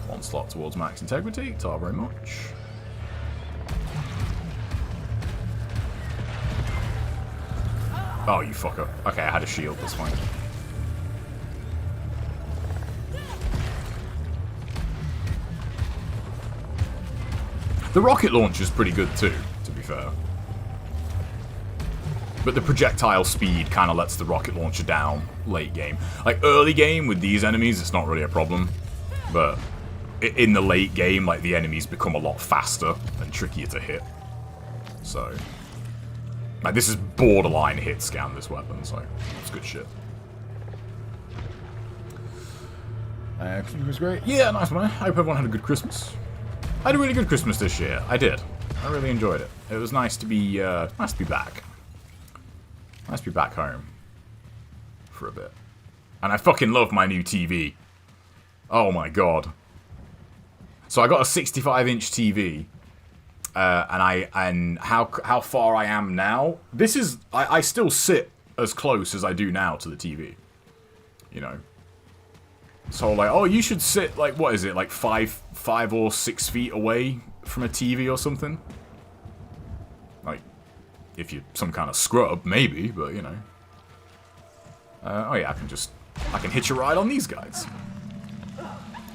1 slot towards max integrity. Tar very much. Oh, you fucker. Okay, I had a shield. That's fine. The rocket launcher is pretty good too, to be fair. But the projectile speed kind of lets the rocket launcher down late game. Like, early game with these enemies, it's not really a problem. But in the late game, like, the enemies become a lot faster and trickier to hit. So, like, this is borderline hit scan, this weapon, so it's good shit. It was great. Yeah, nice one. I hope everyone had a good Christmas. I had a really good Christmas this year. I did. I really enjoyed it. It was nice to be back. Nice to be back home for a bit. And I fucking love my new TV. Oh my god. So I got a 65-inch TV, and how far I am now. This is I still sit as close as I do now to the TV. You know. So like, oh, you should sit like, what is it, like 5 or 6 feet away from a TV or something? Like, if you're some kind of scrub, maybe, but you know. Oh yeah, I can hitch a ride on these guys.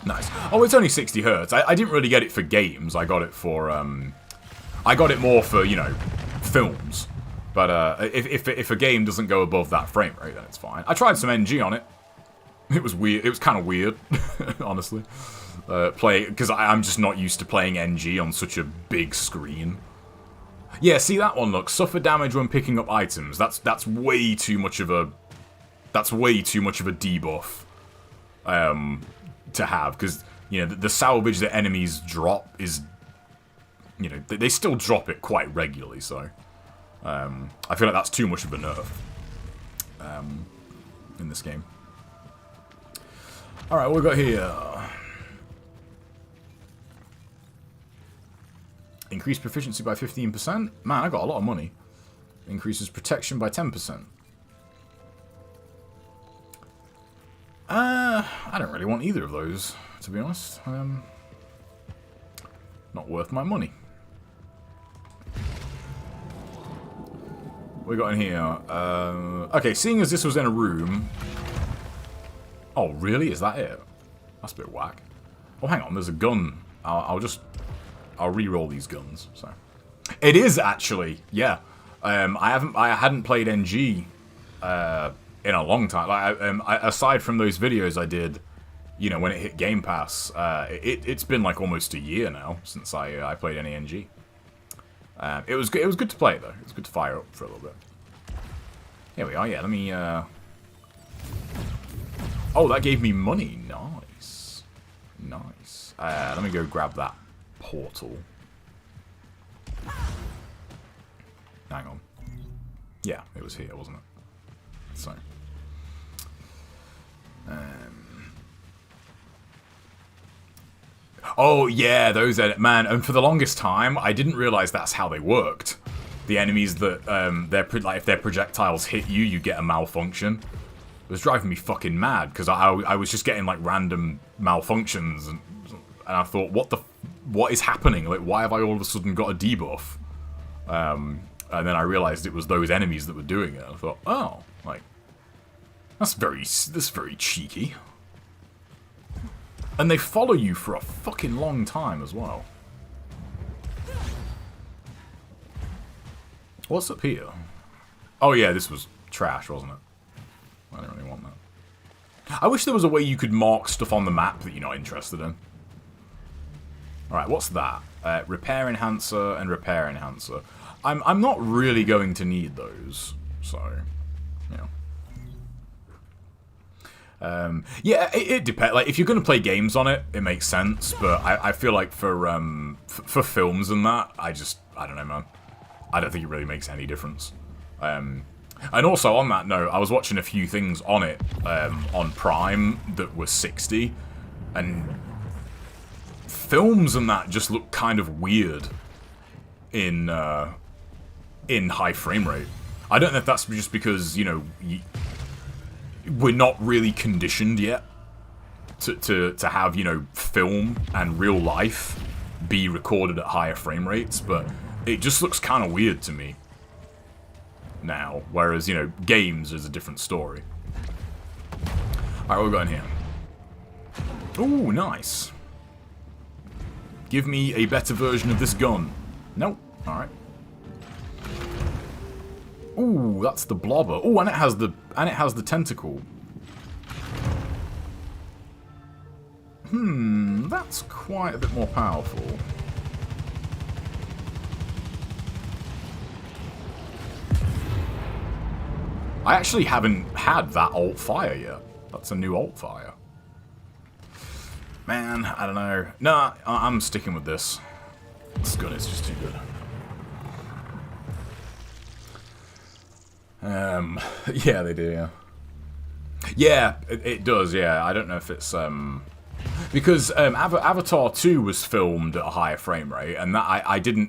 Nice. Oh, it's only 60 hertz. I didn't really get it for games. I got it for I got it more for, you know, films. But if a game doesn't go above that frame rate, then it's fine. I tried some NG on it. It was weird. It was kind of weird, honestly. Because I'm just not used to playing NG on such a big screen. Yeah, see that one? Look, suffer damage when picking up items. That's way too much of a debuff to have, because you know the salvage that enemies drop is, you know, they still drop it quite regularly. So I feel like that's too much of a nerf in this game. Alright, what we got here? Increase proficiency by 15%? Man, I got a lot of money. Increases protection by 10%. I don't really want either of those, to be honest. Not worth my money. What we got in here? Okay, seeing as this was in a room... Oh, really? Is that it? That's a bit whack. Oh, hang on. There's a gun. I'll re-roll these guns. So, it is actually. Yeah. I hadn't played NG in a long time. Like, aside from those videos I did, you know, when it hit Game Pass, it's been like almost a year now since I played any NG. It was good to play though. It was good to fire up for a little bit. Here we are. Yeah. Let me. Oh, that gave me money. Nice. Nice. Let me go grab that portal. Hang on. Yeah, it was here, wasn't it? So. Oh, yeah, those edit. Man, and for the longest time, I didn't realize that's how they worked. The enemies that, like, if their projectiles hit you, you get a malfunction. It was driving me fucking mad, because I was just getting, like, random malfunctions, and I thought, what is happening? Like, why have I all of a sudden got a debuff? And then I realized it was those enemies that were doing it. I thought, oh, like, that's very cheeky. And they follow you for a fucking long time as well. What's up here? Oh yeah, this was trash, wasn't it? I don't really want that. I wish there was a way you could mark stuff on the map that you're not interested in. Alright, what's that? Repair Enhancer and Repair Enhancer. I'm not really going to need those, so, yeah, it depends. Like, if you're going to play games on it, it makes sense, but I feel like for films and that, I don't know, man. I don't think it really makes any difference. And also, on that note, I was watching a few things on it, on Prime, that were 60, and films and that just look kind of weird in high frame rate. I don't know if that's just because, you know, we're not really conditioned yet to have, you know, film and real life be recorded at higher frame rates, but it just looks kind of weird to me now, whereas, you know, games is a different story. Alright, what we got in here? Ooh, nice. Give me a better version of this gun. Nope. Alright. Ooh, that's the blobber. Ooh, and it has the tentacle. That's quite a bit more powerful. I actually haven't had that alt fire yet. That's a new alt fire. Man, I don't know. Nah, I'm sticking with this. This gun is just too good. Yeah, they do, yeah. Yeah, it does, yeah. I don't know if it's, because Avatar 2 was filmed at a higher frame rate, and that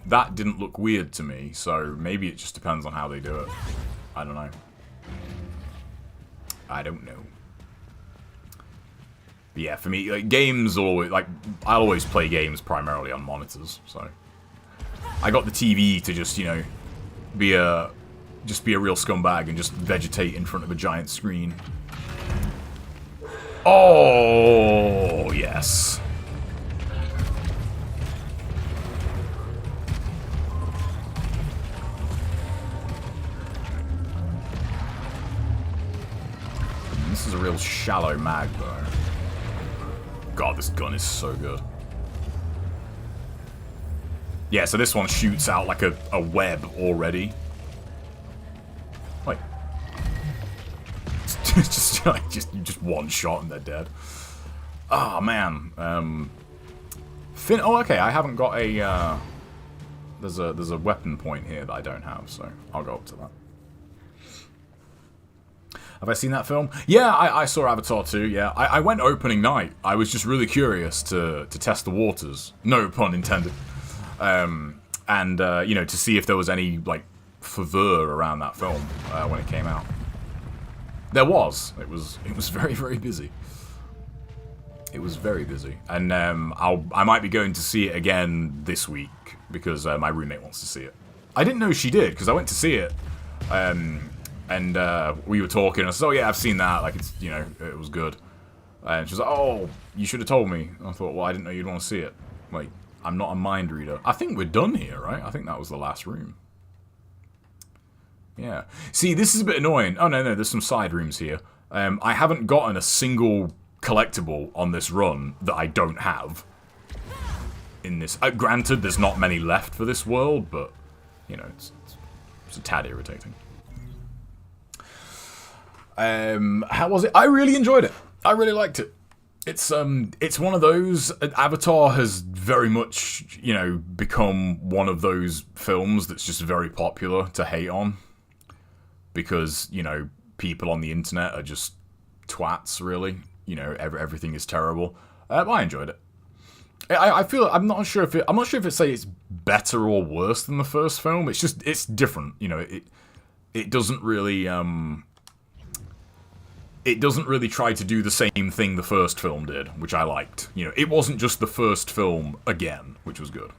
that didn't look weird to me, so maybe it just depends on how they do it. I don't know. I don't know. But yeah, for me, like, games always, like, I'll always play games primarily on monitors, so I got the TV to just, you know, be a real scumbag and just vegetate in front of a giant screen. Oh, yes. This is a real shallow mag, though. God, this gun is so good. Yeah, so this one shoots out like a web already. Wait. It's just one shot and they're dead. Oh, man. Oh, okay, I haven't got a... There's a weapon point here that I don't have, so I'll go up to that. Have I seen that film? Yeah, I saw Avatar 2, yeah. I went opening night. I was just really curious to test the waters. No pun intended. You know, to see if there was any, like, fervor around that film when it came out. There was. It was very, very busy. It was very busy. And I might be going to see it again this week because my roommate wants to see it. I didn't know she did because I went to see it. And we were talking, and I said, oh yeah, I've seen that, like, it's, you know, it was good. And she was like, oh, you should have told me. And I thought, well, I didn't know you'd want to see it. Wait, I'm not a mind reader. I think we're done here, right? I think that was the last room. Yeah. See, this is a bit annoying. Oh, no, there's some side rooms here. I haven't gotten a single collectible on this run that I don't have in this. Granted, there's not many left for this world, but, you know, it's a tad irritating. How was it? I really enjoyed it. I really liked it. It's one of those. Avatar has very much, you know, become one of those films that's just very popular to hate on. Because, you know, people on the internet are just twats, really. You know, everything is terrible. I enjoyed it. I feel I'm not sure if it say it's better or worse than the first film. It's just different. You know, it doesn't really It doesn't really try to do the same thing the first film did, which I liked. You know, it wasn't just the first film again, which was good.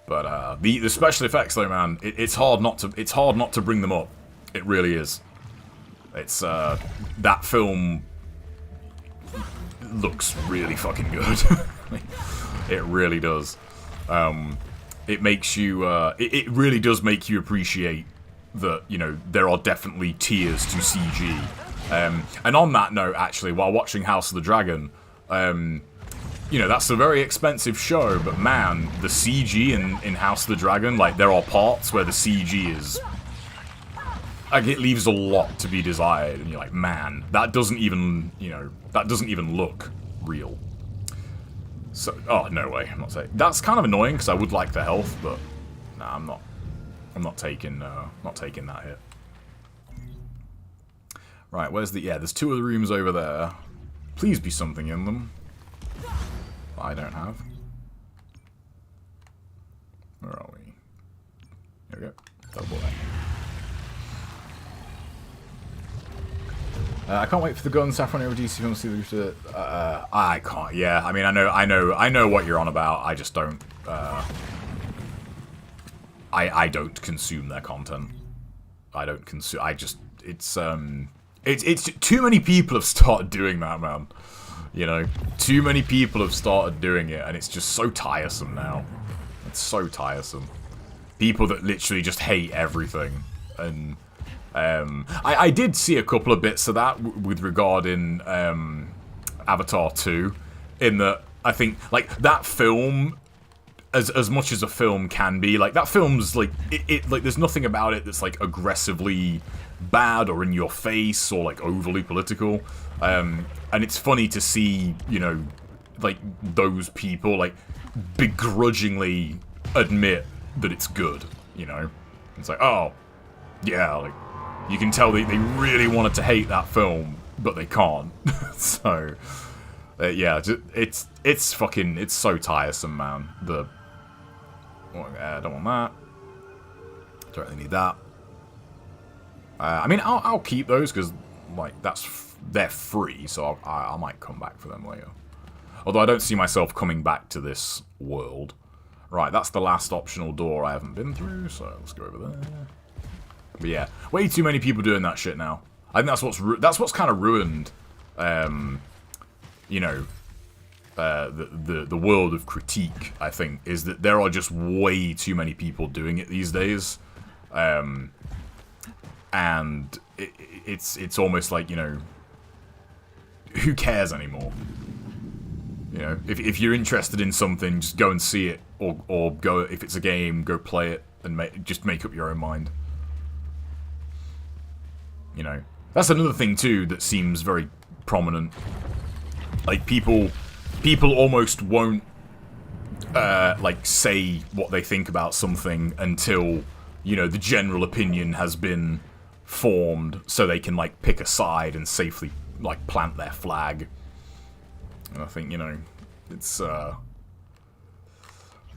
But the special effects, though, man, it's hard not to bring them up. It really is. It's that film looks really fucking good. It really does. It makes you. It really does make you appreciate that, you know, there are definitely tiers to CG. And on that note, actually, while watching House of the Dragon, you know, that's a very expensive show, but man, the CG in House of the Dragon, like, there are parts where the CG is... like, it leaves a lot to be desired, and you're like, man, that doesn't even, you know, that doesn't even look real. So, oh, no way, I'm not saying... That's kind of annoying, because I would like the health, but... Nah, I'm not taking that hit. Right, where's the... Yeah, there's two of the rooms over there. Please be something in them. I don't have. Where are we? There we go. Double A. I can't wait for the gun Saffron over DC film to see the I can't. Yeah, I mean, I know what you're on about. I just don't. I don't consume their content. I don't consume. I just. It's too many people have started doing that, man. You know, too many people have started doing it, and it's just so tiresome now. It's so tiresome. People that literally just hate everything, and I did see a couple of bits of that with regarding Avatar 2, in that I think, like, that film, as much as a film can be, like, that film's, like, like, there's nothing about it that's, like, aggressively bad or in your face or, like, overly political. And it's funny to see, you know, like, those people, like, begrudgingly admit that it's good, you know? It's like, oh, yeah, like, you can tell they really wanted to hate that film, but they can't. So, yeah, it's fucking, it's so tiresome, man. I don't want that. Don't really need that. I mean, I'll keep those, because, like, they're free, so I might come back for them later. Although I don't see myself coming back to this world. Right, that's the last optional door I haven't been through, so let's go over there. But yeah, way too many people doing that shit now. I think that's what's kind of ruined, you know, the world of critique. I think is that there are just way too many people doing it these days, and it's almost like, you know, who cares anymore? You know, if you're interested in something, just go and see it, or go, if it's a game, go play it and just make up your own mind. You know, that's another thing too that seems very prominent. Like, people almost won't like say what they think about something until, you know, the general opinion has been formed, so they can, like, pick a side and safely, like, plant their flag. And I think, you know, it's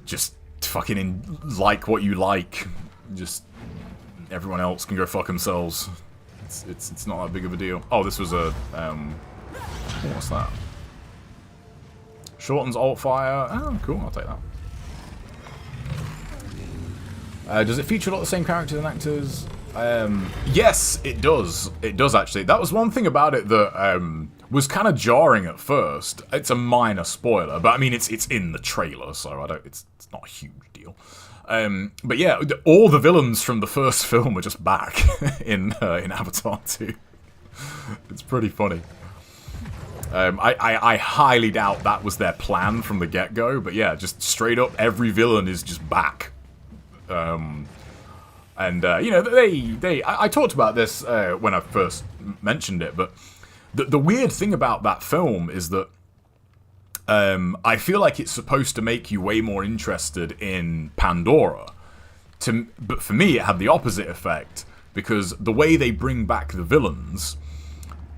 just fucking like what you like. Just everyone else can go fuck themselves. It's not that big of a deal. Oh, this was a what's that? Shortens alt fire. Oh, cool. I'll take that. Does it feature a lot of the same characters and actors? Yes, it does. It does, actually. That was one thing about it that was kind of jarring at first. It's a minor spoiler, but I mean, it's in the trailer, so it's not a huge deal. But yeah, all the villains from the first film are just back in Avatar 2. It's pretty funny. I highly doubt that was their plan from the get-go, but yeah, just straight up, every villain is just back. And, you know, I talked about this when I first mentioned it, but the weird thing about that film is that I feel like it's supposed to make you way more interested in Pandora. But for me, it had the opposite effect, because the way they bring back the villains,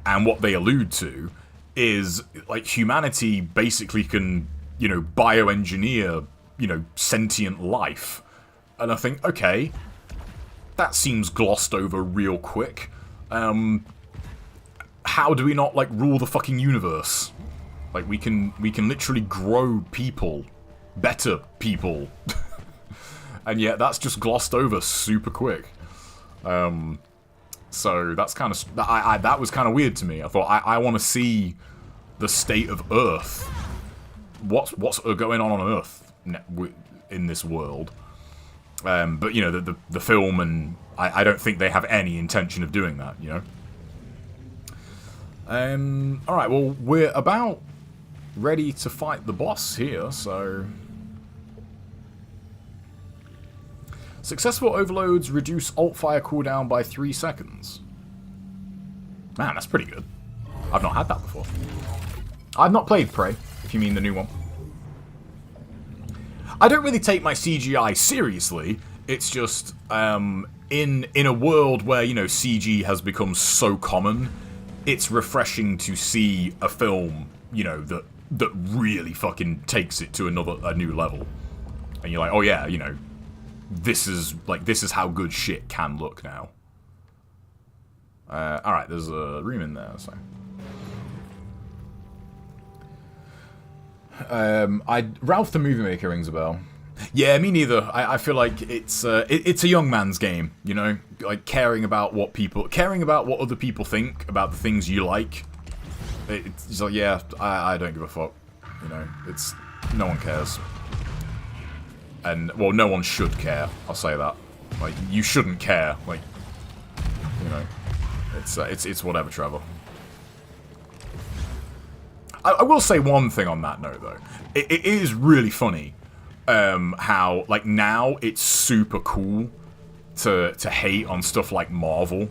and what they allude to, is, like, humanity basically can, you know, bioengineer, you know, sentient life. And I think, okay, that seems glossed over real quick. How do we not, like, rule the fucking universe? Like, we can literally grow people. Better people. And yet, that's just glossed over super quick. So, that's kind of... that was kind of weird to me. I thought, I want to see the state of Earth. What's going on Earth in this world? But, you know, the film, and I don't think they have any intention of doing that, you know? Alright, well, we're about ready to fight the boss here, so... Successful overloads reduce alt-fire cooldown by 3 seconds. Man, that's pretty good. I've not had that before. I've not played Prey, if you mean the new one. I don't really take my CGI seriously. It's just, in a world where, you know, CG has become so common, it's refreshing to see a film, you know, that really fucking takes it to a new level. And you're like, oh yeah, you know, this is how good shit can look now. Alright, there's a room in there, so... Ralph the Movie Maker rings a bell. Yeah, me neither. I feel like it's a young man's game, you know? Like, caring about what other people think about the things you like. It's like, yeah, I don't give a fuck. You know, no one cares. And, well, no one should care, I'll say that. Like, you shouldn't care, like, you know. It's whatever, Trevor. I will say one thing on that note, though. It is really funny how, like, now it's super cool to hate on stuff like Marvel.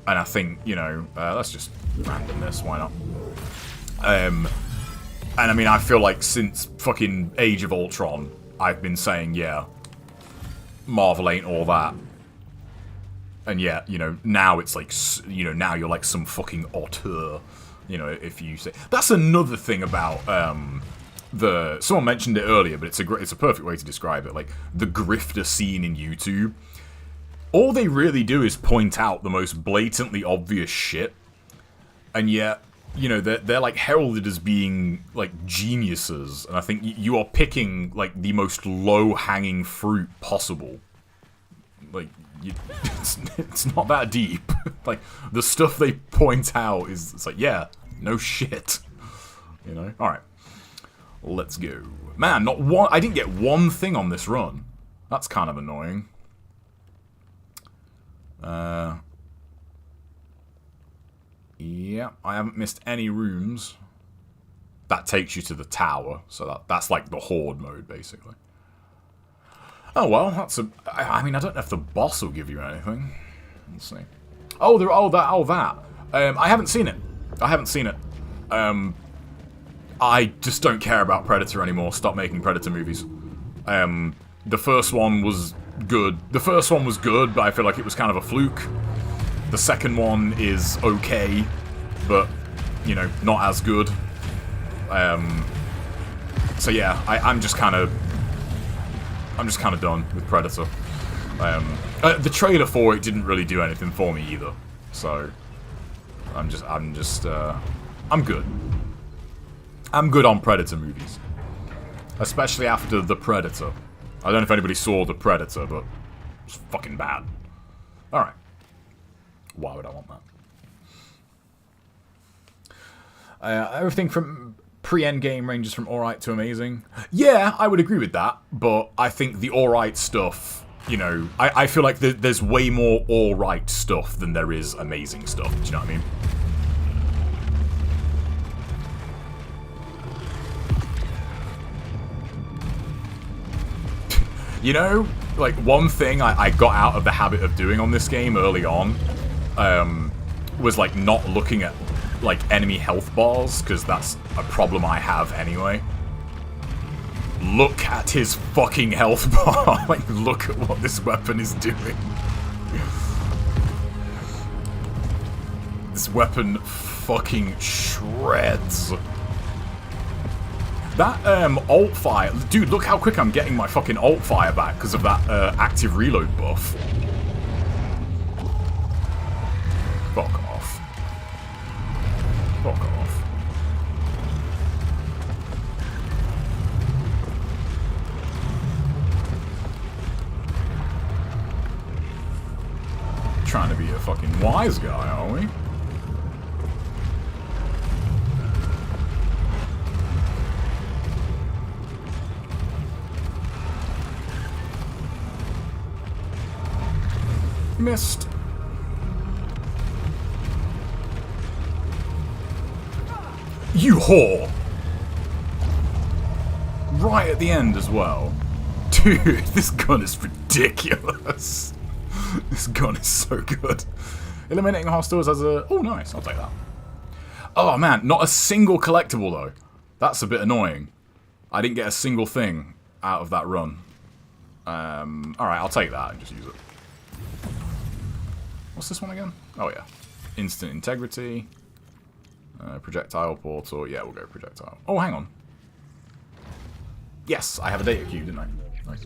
And I think, you know, let's just random this, why not? And I mean, I feel like since fucking Age of Ultron, I've been saying, yeah, Marvel ain't all that. And yeah, you know, now it's like, you know, now you're like some fucking auteur. You know, if you say... That's another thing about someone mentioned it earlier, but it's a perfect way to describe it. Like, the grifter scene in YouTube. All they really do is point out the most blatantly obvious shit. And yet, you know, they're like heralded as being, like, geniuses. And I think you are picking, like, the most low-hanging fruit possible. Like, it's not that deep. Like, the stuff they point out is, it's like, yeah, no shit. You know? Alright. Let's go. Man, not one, I didn't get one thing on this run. That's kind of annoying. Yeah, I haven't missed any rooms. That takes you to the tower, so that's like the horde mode, basically. Oh well, that's a... I mean, I don't know if the boss will give you anything. Let's see. Oh, that. I haven't seen it. I just don't care about Predator anymore. Stop making Predator movies. The first one was good. But I feel like it was kind of a fluke. The second one is okay, but, you know, not as good. So yeah, I'm just kind of done with Predator. The trailer for it didn't really do anything for me either. So I'm good. I'm good on Predator movies. Especially after The Predator. I don't know if anybody saw The Predator, but it's fucking bad. Alright. Why would I want that? Everything from pre-endgame ranges from alright to amazing. Yeah, I would agree with that, but I think the alright stuff, you know, I feel like there's way more alright stuff than there is amazing stuff, do you know what I mean? You know, like, one thing I got out of the habit of doing on this game early on, was, like, not looking at, like, enemy health bars, because that's a problem I have anyway. Look at his fucking health bar. Like, look at what this weapon is doing. This weapon fucking shreds. That, alt fire... Dude, look how quick I'm getting my fucking alt fire back because of that, active reload buff. Fuck off. Fuck off. Trying to be a fucking wise guy, are we? Missed. You whore! Right at the end as well. Dude, this gun is ridiculous. This gun is so good. Eliminating hostiles as a... Oh, nice. I'll take that. Oh, man. Not a single collectible, though. That's a bit annoying. I didn't get a single thing out of that run. Alright, I'll take that and just use it. What's this one again? Oh, yeah. Instant integrity. Projectile portal. Yeah, we'll go projectile. Oh, hang on. Yes, I have a data cube, didn't I? Nice.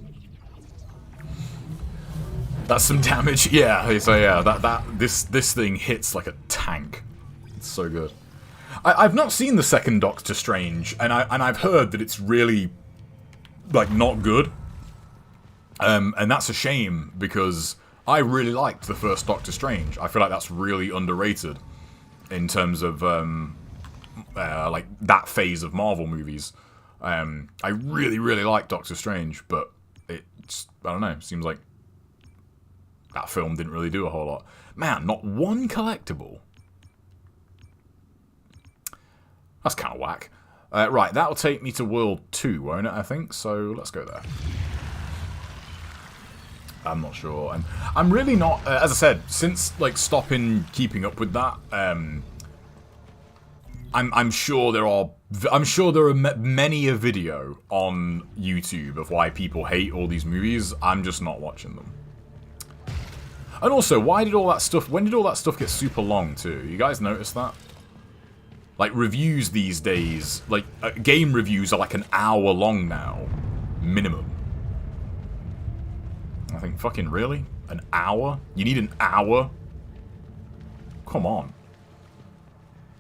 That's some damage. Yeah, so yeah, this thing hits like a tank. It's so good. I've not seen the second Doctor Strange, and I've heard that it's really, like, not good. And that's a shame, because I really liked the first Doctor Strange. I feel like that's really underrated in terms of, like, that phase of Marvel movies. I really, really like Doctor Strange, but it's, I don't know, seems like that film didn't really do a whole lot. Man, not one collectible. That's kind of whack. Right, that'll take me to World 2, won't it, I think? So, let's go there. I'm not sure. I'm really not... as I said, since, like, stopping keeping up with that, I'm sure there are... many a video on YouTube of why people hate all these movies. I'm just not watching them. And also, why did all that stuff... When did all that stuff get super long, too? You guys notice that? Like, reviews these days... Like, game reviews are like an hour long now. Minimum. I think, fucking really? An hour? You need an hour? Come on.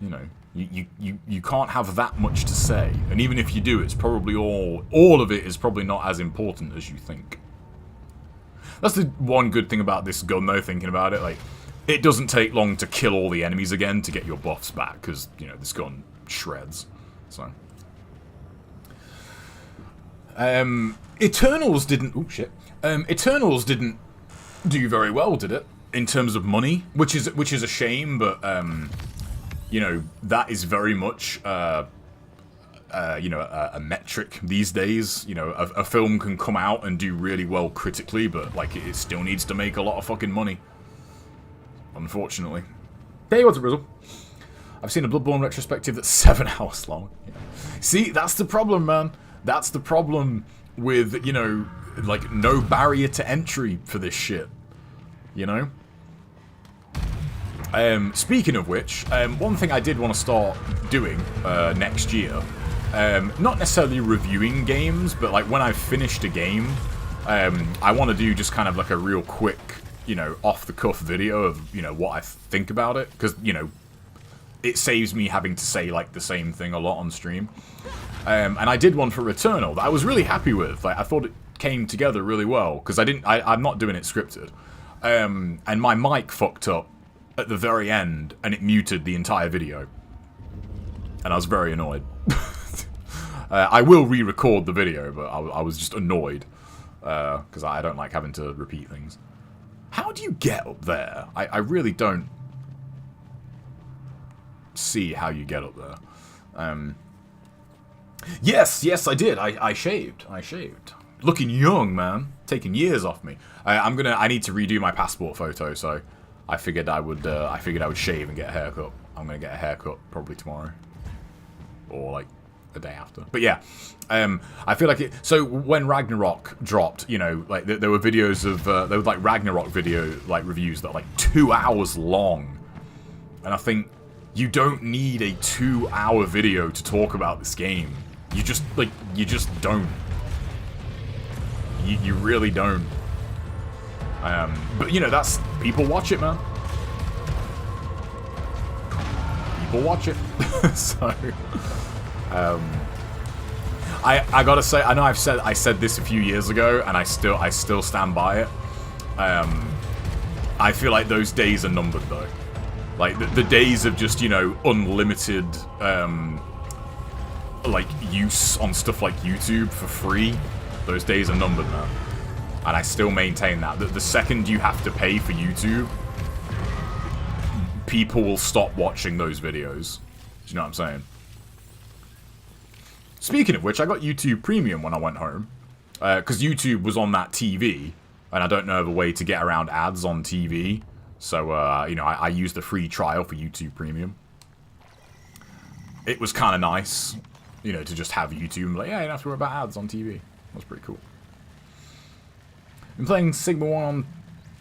You know, you can't have that much to say. And even if you do, it's probably all of it is probably not as important as you think. That's the one good thing about this gun, though, thinking about it. Like, it doesn't take long to kill all the enemies again to get your buffs back, because, you know, this gun shreds. So. Eternals didn't... Oh, shit. Eternals didn't do very well, did it? In terms of money, which is a shame, but you know, that is very much you know, a metric these days. You know, a film can come out and do really well critically, but like it still needs to make a lot of fucking money. Unfortunately. Hey, what's up, Rizzle? I've seen a Bloodborne retrospective that's 7 hours long. Yeah. See, that's the problem, man. That's the problem with, you know, like, no barrier to entry for this shit. You know? Speaking of which, one thing I did want to start doing next year, not necessarily reviewing games, but like when I've finished a game, I want to do just kind of like a real quick, you know, off-the-cuff video of, you know, what I think about it, because, you know, it saves me having to say, like, the same thing a lot on stream. And I did one for Returnal that I was really happy with. Like, I thought it came together really well, because I'm not doing it scripted. And my mic fucked up at the very end, and it muted the entire video. And I was very annoyed. I will re-record the video, but I was just annoyed. Because I don't like having to repeat things. How do you get up there? I really don't see how you get up there. Yes, I did. I shaved. Looking young, man. Taking years off me. I need to redo my passport photo, so I figured I would shave and get a haircut. I'm gonna get a haircut probably tomorrow, or like the day after. But yeah, I feel like it. So when Ragnarok dropped, you know, like there were videos of there was like Ragnarok video like reviews that are like 2 hours long, and I think you don't need a 2-hour video to talk about this game. You just don't. You really don't. But you know, that's people watch it, man. People watch it. So, I gotta say, I know I said this a few years ago, and I still stand by it. I feel like those days are numbered, though. Like the days of just, you know, unlimited like use on stuff like YouTube for free. Those days are numbered, man. And I still maintain that. The second you have to pay for YouTube, people will stop watching those videos. Do you know what I'm saying? Speaking of which, I got YouTube Premium when I went home. Because YouTube was on that TV, and I don't know of a way to get around ads on TV. So, you know, I used the free trial for YouTube Premium. It was kind of nice, you know, to just have YouTube and like, yeah, you don't have to worry about ads on TV. That's pretty cool. Been playing Sigma 1 on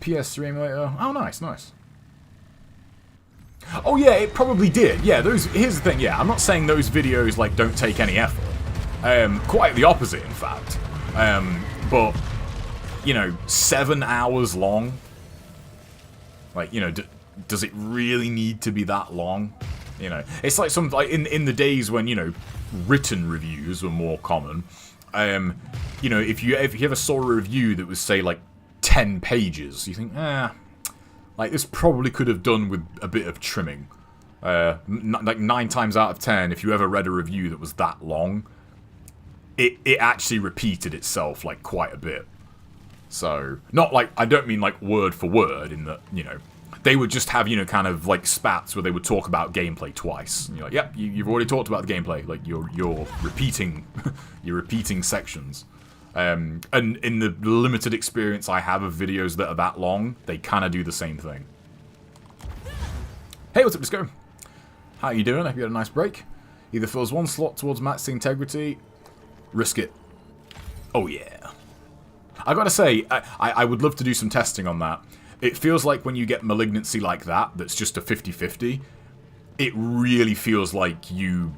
PS3 emulator. Oh, nice. Oh yeah, it probably did. Yeah, here's the thing, yeah, I'm not saying those videos, like, don't take any effort. Quite the opposite, in fact. But, you know, 7 hours long. Like, you know, does it really need to be that long? You know, it's like in the days when, you know, written reviews were more common. You know, if you ever saw a review that was, say, like 10 pages, you think, like this probably could have done with a bit of trimming. Like 9 times out of 10, if you ever read a review that was that long, it actually repeated itself like quite a bit. So, not like, I don't mean like word for word in that, you know, they would just have, you know, kind of like spats where they would talk about gameplay twice. And you're like, yep, you've already talked about the gameplay. Like you're repeating, you're repeating sections. And in the limited experience I have of videos that are that long, they kind of do the same thing. Hey, what's up, Disco? How you doing? I hope you had a nice break. Either fills one slot towards max integrity, risk it. Oh yeah. I gotta say, I would love to do some testing on that. It feels like when you get malignancy like that, that's just a 50-50, it really feels like you...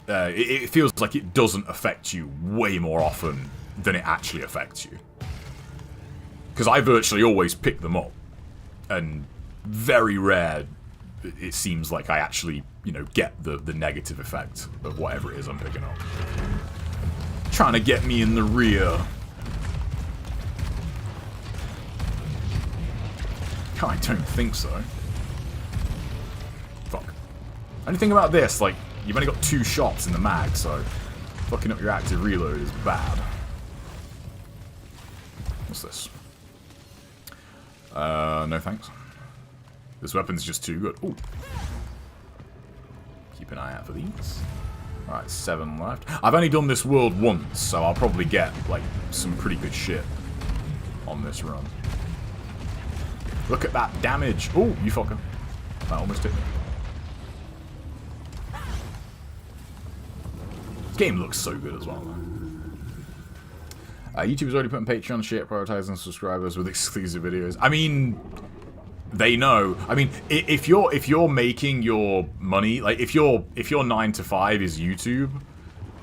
it feels like it doesn't affect you way more often than it actually affects you. Because I virtually always pick them up. And very rare it seems like I actually, you know, get the negative effect of whatever it is I'm picking up. Trying to get me in the rear. I don't think so. Fuck. Only thing about this, like, you've only got 2 shots in the mag, so fucking up your active reload is bad. What's this? No thanks. This weapon's just too good. Ooh. Keep an eye out for these. Alright, 7 left. I've only done this world once, so I'll probably get, like, some pretty good shit on this run. Look at that damage. Oh, you fucker. That almost hit me. This game looks so good as well, man. YouTube's already putting Patreon shit, prioritizing subscribers with exclusive videos. I mean, they know. I mean, if you're making your money, like if your 9 to 5 is YouTube,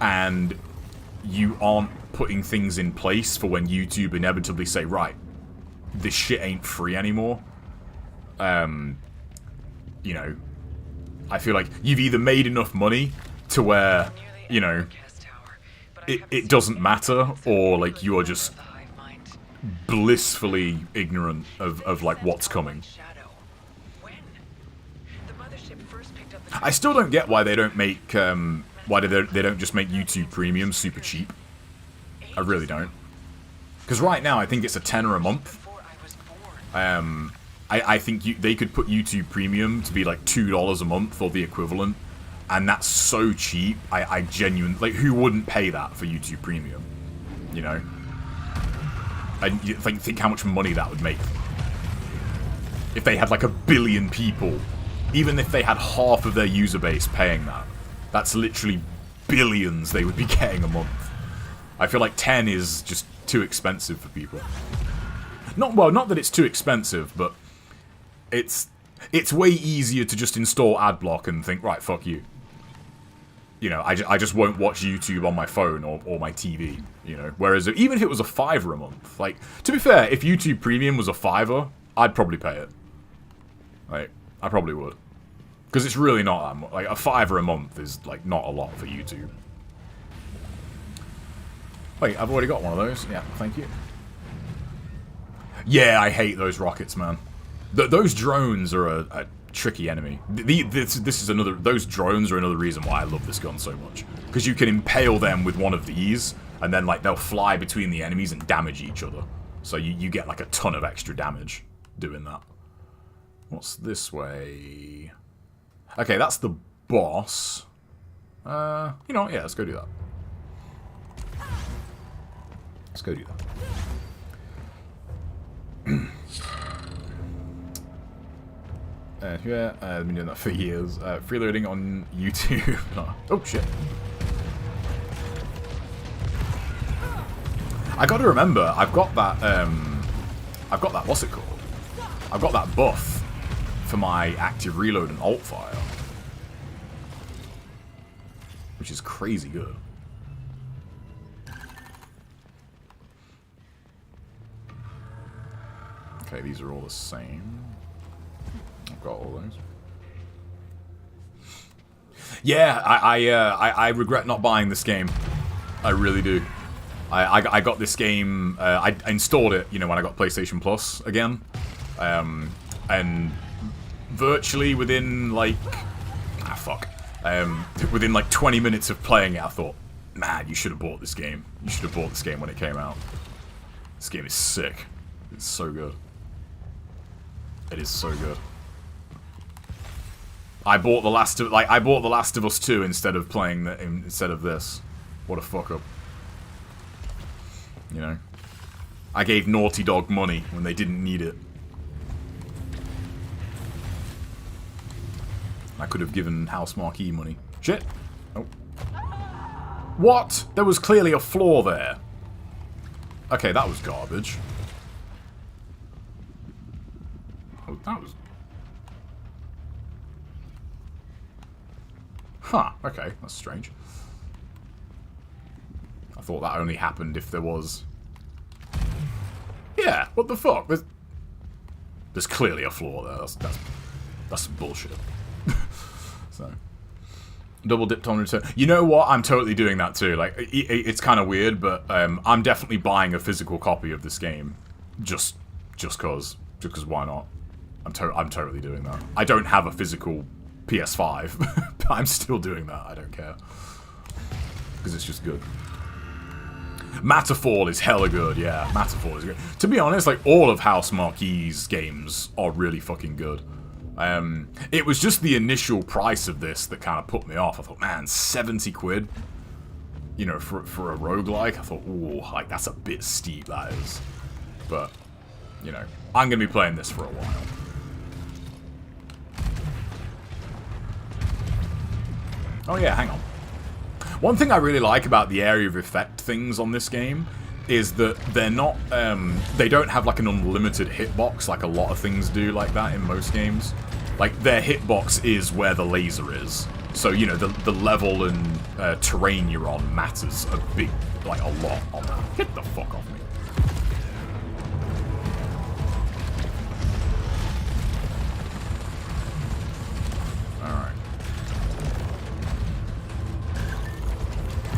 and you aren't putting things in place for when YouTube inevitably say, right, this shit ain't free anymore. You know, I feel like you've either made enough money to where, you know, it doesn't matter, or like you are just blissfully ignorant of like what's coming. I still don't get why they don't make why they don't just make YouTube Premium super cheap. I really don't. Because right now I think it's a tenner a month. I think they could put YouTube Premium to be like $2 a month or the equivalent, and that's so cheap. I genuinely, like, who wouldn't pay that for YouTube Premium? You know? And you think how much money that would make if they had like 1 billion people. Even if they had half of their user base paying that, that's literally billions they would be getting a month. I feel like 10 is just too expensive for people. Not that it's too expensive, but it's way easier to just install AdBlock and think, right, fuck you. You know, I just won't watch YouTube on my phone or my TV, you know. Whereas even if it was a $5 a month, like, to be fair, if YouTube Premium was a $5, I'd probably pay it. Like, I probably would. Because it's really not that much. Like, a $5 a month is, like, not a lot for YouTube. Wait, I've already got one of those. Yeah, thank you. Yeah, I hate those rockets, man. Those drones are a tricky enemy. This is another. Those drones are another reason why I love this gun so much. Because you can impale them with one of these, and then like they'll fly between the enemies and damage each other. So you get like a ton of extra damage doing that. What's this way? Okay, that's the boss. You know what? Yeah, let's go do that. Let's go do that. Yeah, I've been doing that for years. Freeloading on YouTube. Oh shit! I got to remember, I've got that. What's it called? I've got that buff for my active reload and alt fire, which is crazy good. Okay, these are all the same. I've got all those. Yeah, I regret not buying this game. I really do. I got this game. I installed it, you know, when I got PlayStation Plus again, and virtually within like within like 20 minutes of playing it, I thought, man, you should have bought this game. You should have bought this game when it came out. This game is sick. It's so good. It is so good. I bought the Last of Us 2 instead of playing instead of this. What a fuck up. You know, I gave Naughty Dog money when they didn't need it. I could have given House Marquee money. Shit. Oh. What? There was clearly a flaw there. Okay, that was garbage. Oh, that was... Huh, okay, that's strange. I thought that only happened if there was... Yeah, what the fuck? There's clearly a flaw there. That's bullshit. So... Double dipped on Return. You know what? I'm totally doing that too. Like, it's kind of weird, but I'm definitely buying a physical copy of this game. Just cause why not? I'm totally doing that. I don't have a physical PS5, but I'm still doing that. I don't care. Because it's just good. Matterfall is hella good, yeah. Matterfall is good. To be honest, like, all of House Marquee's games are really fucking good. It was just the initial price of this that kind of put me off. I thought, man, 70 quid? You know, for a roguelike? I thought, ooh, like, that's a bit steep, that is. But, you know, I'm going to be playing this for a while. Oh yeah, hang on. One thing I really like about the area of effect things on this game is that they're not, they don't have like an unlimited hitbox like a lot of things do like that in most games. Like, their hitbox is where the laser is. So, you know, the level and terrain you're on matters a lot on that. Get the fuck off me. Alright.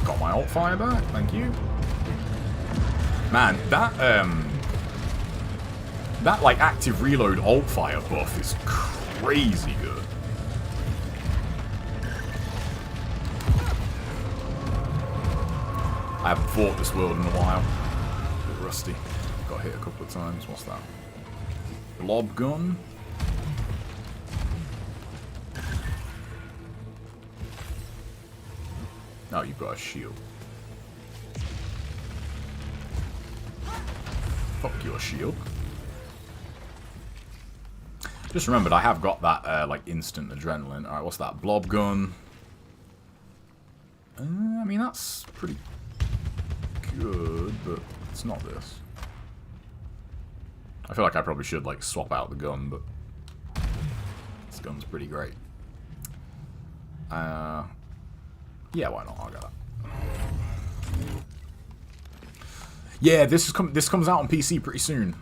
Got my alt fire back, thank you. Man, that like active reload alt fire buff is crazy good. I haven't fought this world in a while. A bit rusty. Got hit a couple of times. What's that? Blob gun. Oh, you've got a shield. Fuck your shield. Just remembered, I have got that, like, instant adrenaline. Alright, what's that? Blob gun. I mean, that's pretty good, but it's not this. I feel like I probably should, like, swap out the gun, but this gun's pretty great. Yeah, why not? I'll get that. Yeah, this comes out on PC pretty soon.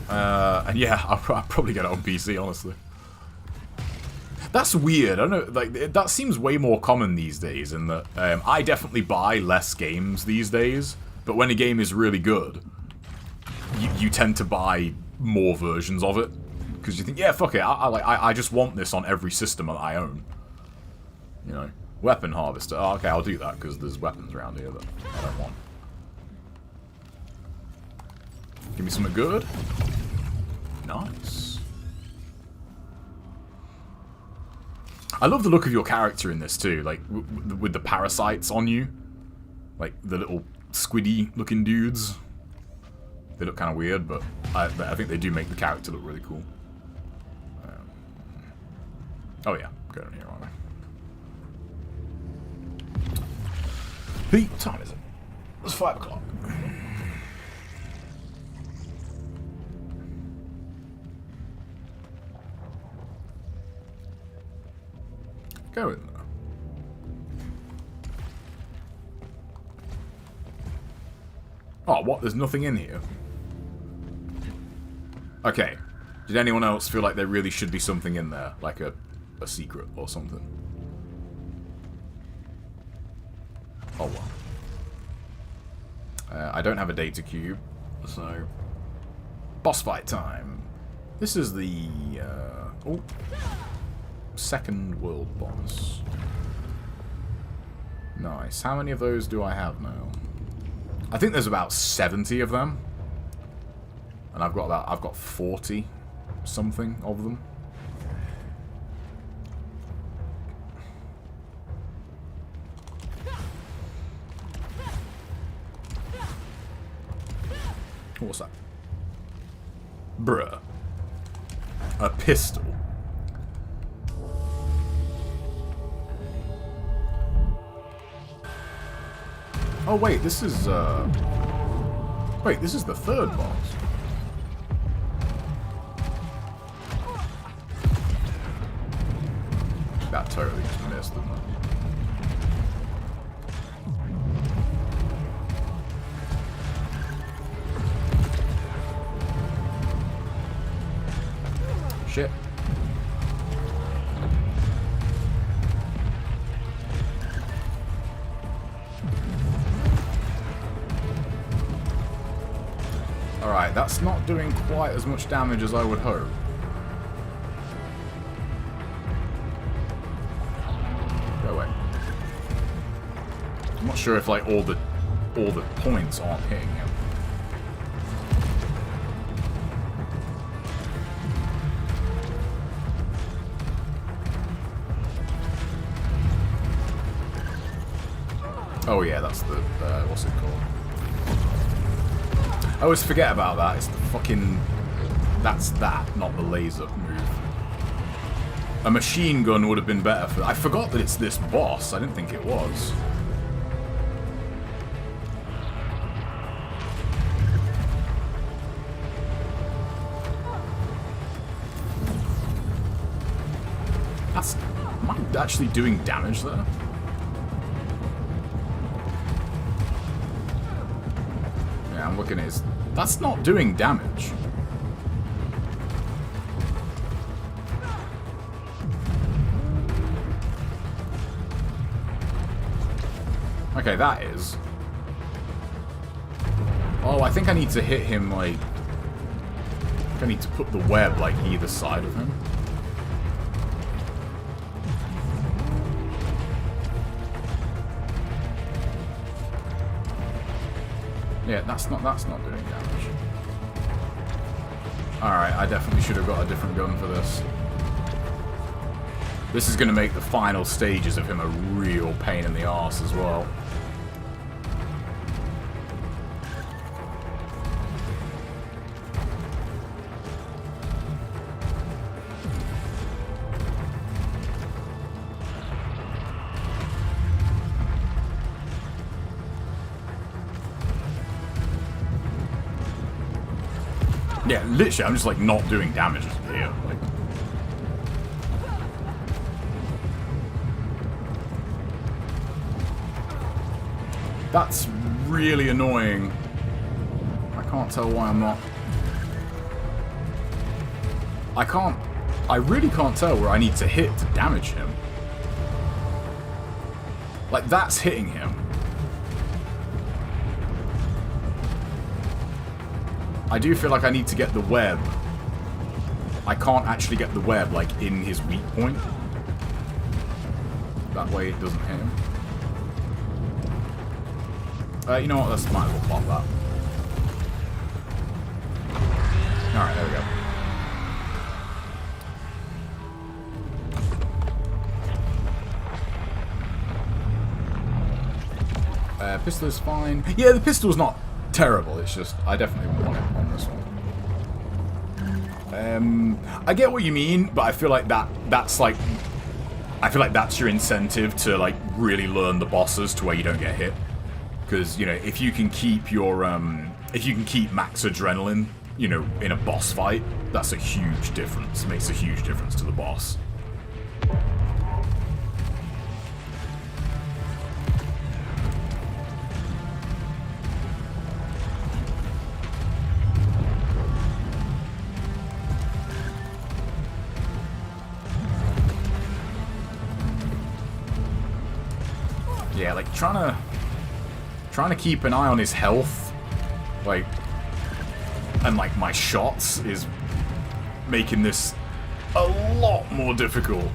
And yeah, I'll probably get it on PC, honestly. That's weird. I don't know, like, that seems way more common these days in that I definitely buy less games these days, but when a game is really good, you tend to buy more versions of it because you think, yeah, fuck it, I just want this on every system that I own. You know, weapon harvester. Oh, okay, I'll do that because there's weapons around here that I don't want. Give me something good. Nice. I love the look of your character in this too, like with the parasites on you, like the little squiddy-looking dudes. They look kind of weird, but I think they do make the character look really cool. Oh yeah, go down here, aren't I? Hey, what time is it? It's 5 o'clock. Go in there. Oh, what? There's nothing in here? Okay. Did anyone else feel like there really should be something in there? Like a secret or something? Oh, well. I don't have a data cube, so... Boss fight time. This is the... oh... second world boss. Nice. How many of those do I have now? I think there's about 70 of them. And I've got 40. something of them. What's that? Bruh. A pistol. Oh wait, this is wait, this is the third boss. That totally just missed, didn't it? Shit. Alright, that's not doing quite as much damage as I would hope. Go away. I'm not sure if like all the points aren't hitting him. Oh yeah, that's the, what's it called? I always forget about that, it's the fucking... That's that, not the laser move. A machine gun would have been better for... I forgot that it's this boss, I didn't think it was. That's... Am I actually doing damage there? I'm looking at his... That's not doing damage. Okay, that is. Oh, I think I need to hit him, like... I think I need to put the web, like, either side of him. Yeah, that's not doing damage. Alright, I definitely should have got a different gun for this. This is going to make the final stages of him a real pain in the arse as well. Yeah, literally, I'm just like not doing damage here. Like, that's really annoying. I can't tell why I'm not. I really can't tell where I need to hit to damage him. Like, that's hitting him. I do feel like I need to get the web. I can't actually get the web, like, in his weak point. That way it doesn't hit him. You know what, let's might as well pop that. Alright, there we go. Pistol is fine. Yeah, the pistol's not terrible, it's just, I definitely want it on this one. I get what you mean, but I feel like that's like... I feel like that's your incentive to, like, really learn the bosses to where you don't get hit. Because, you know, if you can keep your, if you can keep max adrenaline, you know, in a boss fight, that's a huge difference. It makes a huge difference to the boss. Yeah, like, trying to keep an eye on his health, like, and, like, my shots is making this a lot more difficult.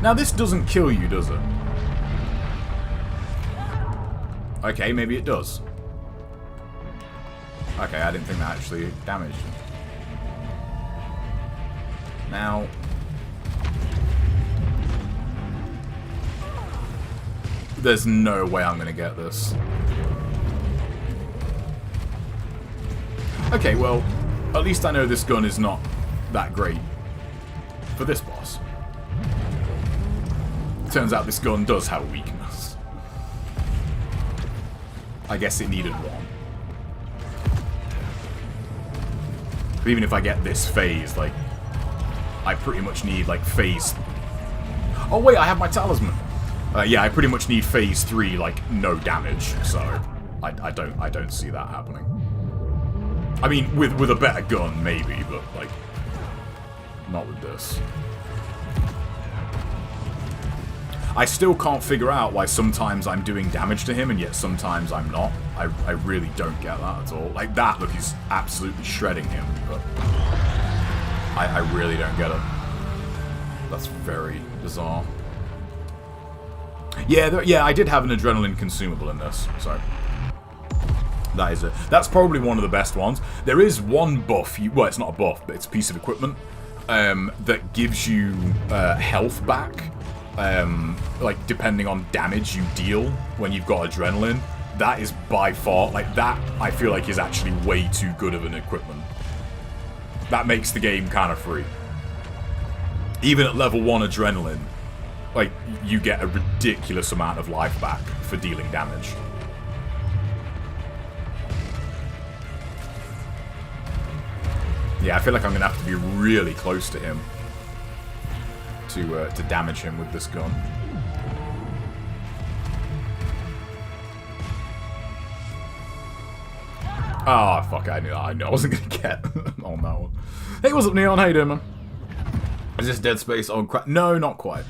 Now this doesn't kill you, does it? Okay, maybe it does. Okay, I didn't think that actually damaged him. Now... there's no way I'm gonna get this. Okay, well, at least I know this gun is not that great for this boss. Turns out this gun does have a weakness. I guess it needed one. But even if I get this phase, like, I pretty much need, like, phase... oh wait, I have my talisman! Yeah, I pretty much need phase 3, like, no damage, so I don't see that happening. I mean, with a better gun, maybe, but, like, not with this. I still can't figure out why sometimes I'm doing damage to him and yet sometimes I'm not. I really don't get that at all. Like, that look is absolutely shredding him, but I really don't get it. That's very bizarre. Yeah, I did have an adrenaline consumable in this, so that is it. That's probably one of the best ones. There is one buff, well, it's not a buff, but it's a piece of equipment that gives you health back, like, depending on damage you deal when you've got adrenaline. That is by far, like, that I feel like is actually way too good of an equipment. That makes the game kind of free. Even at level 1 adrenaline, like, you get a ridiculous amount of life back for dealing damage. Yeah, I feel like I'm going to have to be really close to him to damage him with this gun. Ah, oh, fuck, I knew I wasn't going to get on that one. Hey, what's up, Neon? How you doing, man? Is this Dead Space on crack? No, not quite.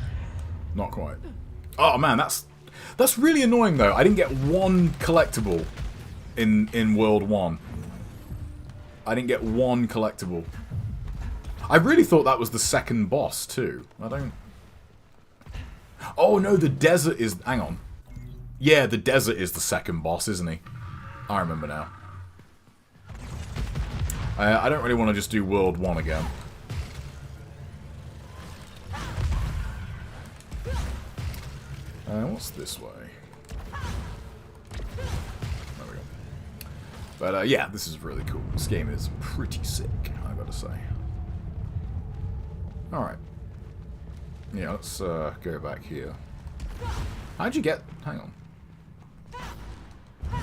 Not quite. Oh, man, that's really annoying, though. I didn't get one collectible in World 1. I didn't get one collectible. I really thought that was the second boss, too. I don't... oh, no, the desert is... hang on. Yeah, the desert is the second boss, isn't he? I remember now. I don't really want to just do World 1 again. What's this way? There we go. But, yeah, this is really cool. This game is pretty sick, I gotta say. Alright. Yeah, let's go back here. How'd you get... hang on.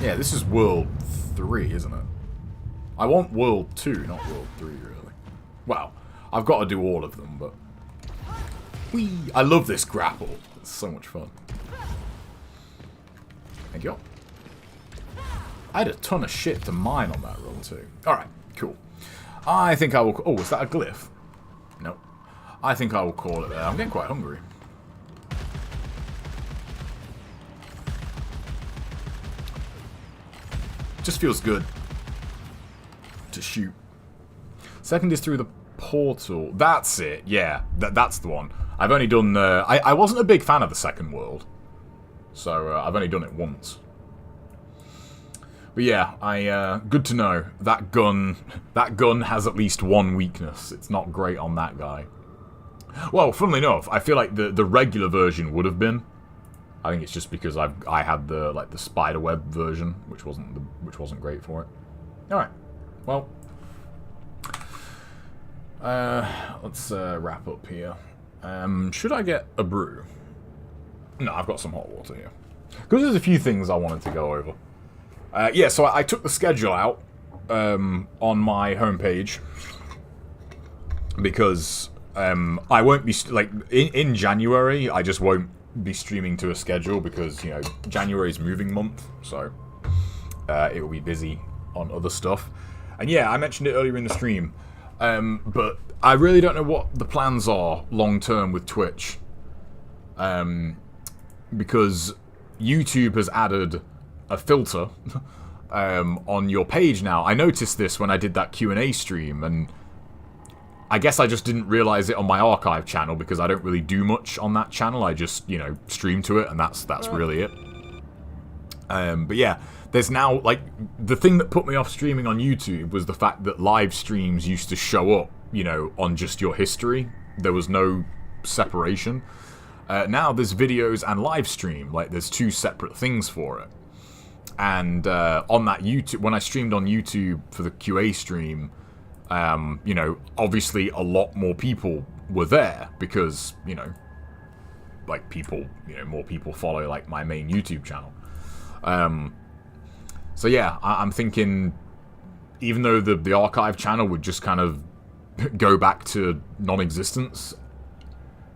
Yeah, this is World 3, isn't it? I want World 2, not World 3, really. Well, I've got to do all of them, but... whee! I love this grapple. It's so much fun. Thank you. I had a ton of shit to mine on that run, too. Alright, cool. I think I will... oh, is that a glyph? Nope. I think I will call it there. I'm getting quite hungry. Just feels good to shoot. Second is through the portal. That's it. Yeah, that's the one. I've only done... I wasn't a big fan of the second world. So, I've only done it once. But yeah, good to know. That gun has at least one weakness. It's not great on that guy. Well, funnily enough, I feel like the regular version would have been. I think it's just because I had the spiderweb version, which wasn't great for it. All right. Well, let's wrap up here. Should I get a brew? No, I've got some hot water here. Because there's a few things I wanted to go over. Yeah, so I took the schedule out on my homepage because I won't be in January. I just won't be streaming to a schedule because, you know, January is moving month, so it will be busy on other stuff. And yeah, I mentioned it earlier in the stream, but I really don't know what the plans are long term with Twitch. Because YouTube has added a filter on your page now. I noticed this when I did that Q&A stream, and I guess I just didn't realize it on my archive channel because I don't really do much on that channel. I just, you know, stream to it, and that's really it. But yeah, there's now, like, the thing that put me off streaming on YouTube was the fact that live streams used to show up, you know, on just your history. There was no separation. Now there's videos and live stream, like there's two separate things for it. And on that YouTube, when I streamed on YouTube for the QA stream, you know, obviously a lot more people were there because, you know, like people, you know, more people follow like my main YouTube channel. So yeah, I'm thinking, even though the archive channel would just kind of go back to non-existence,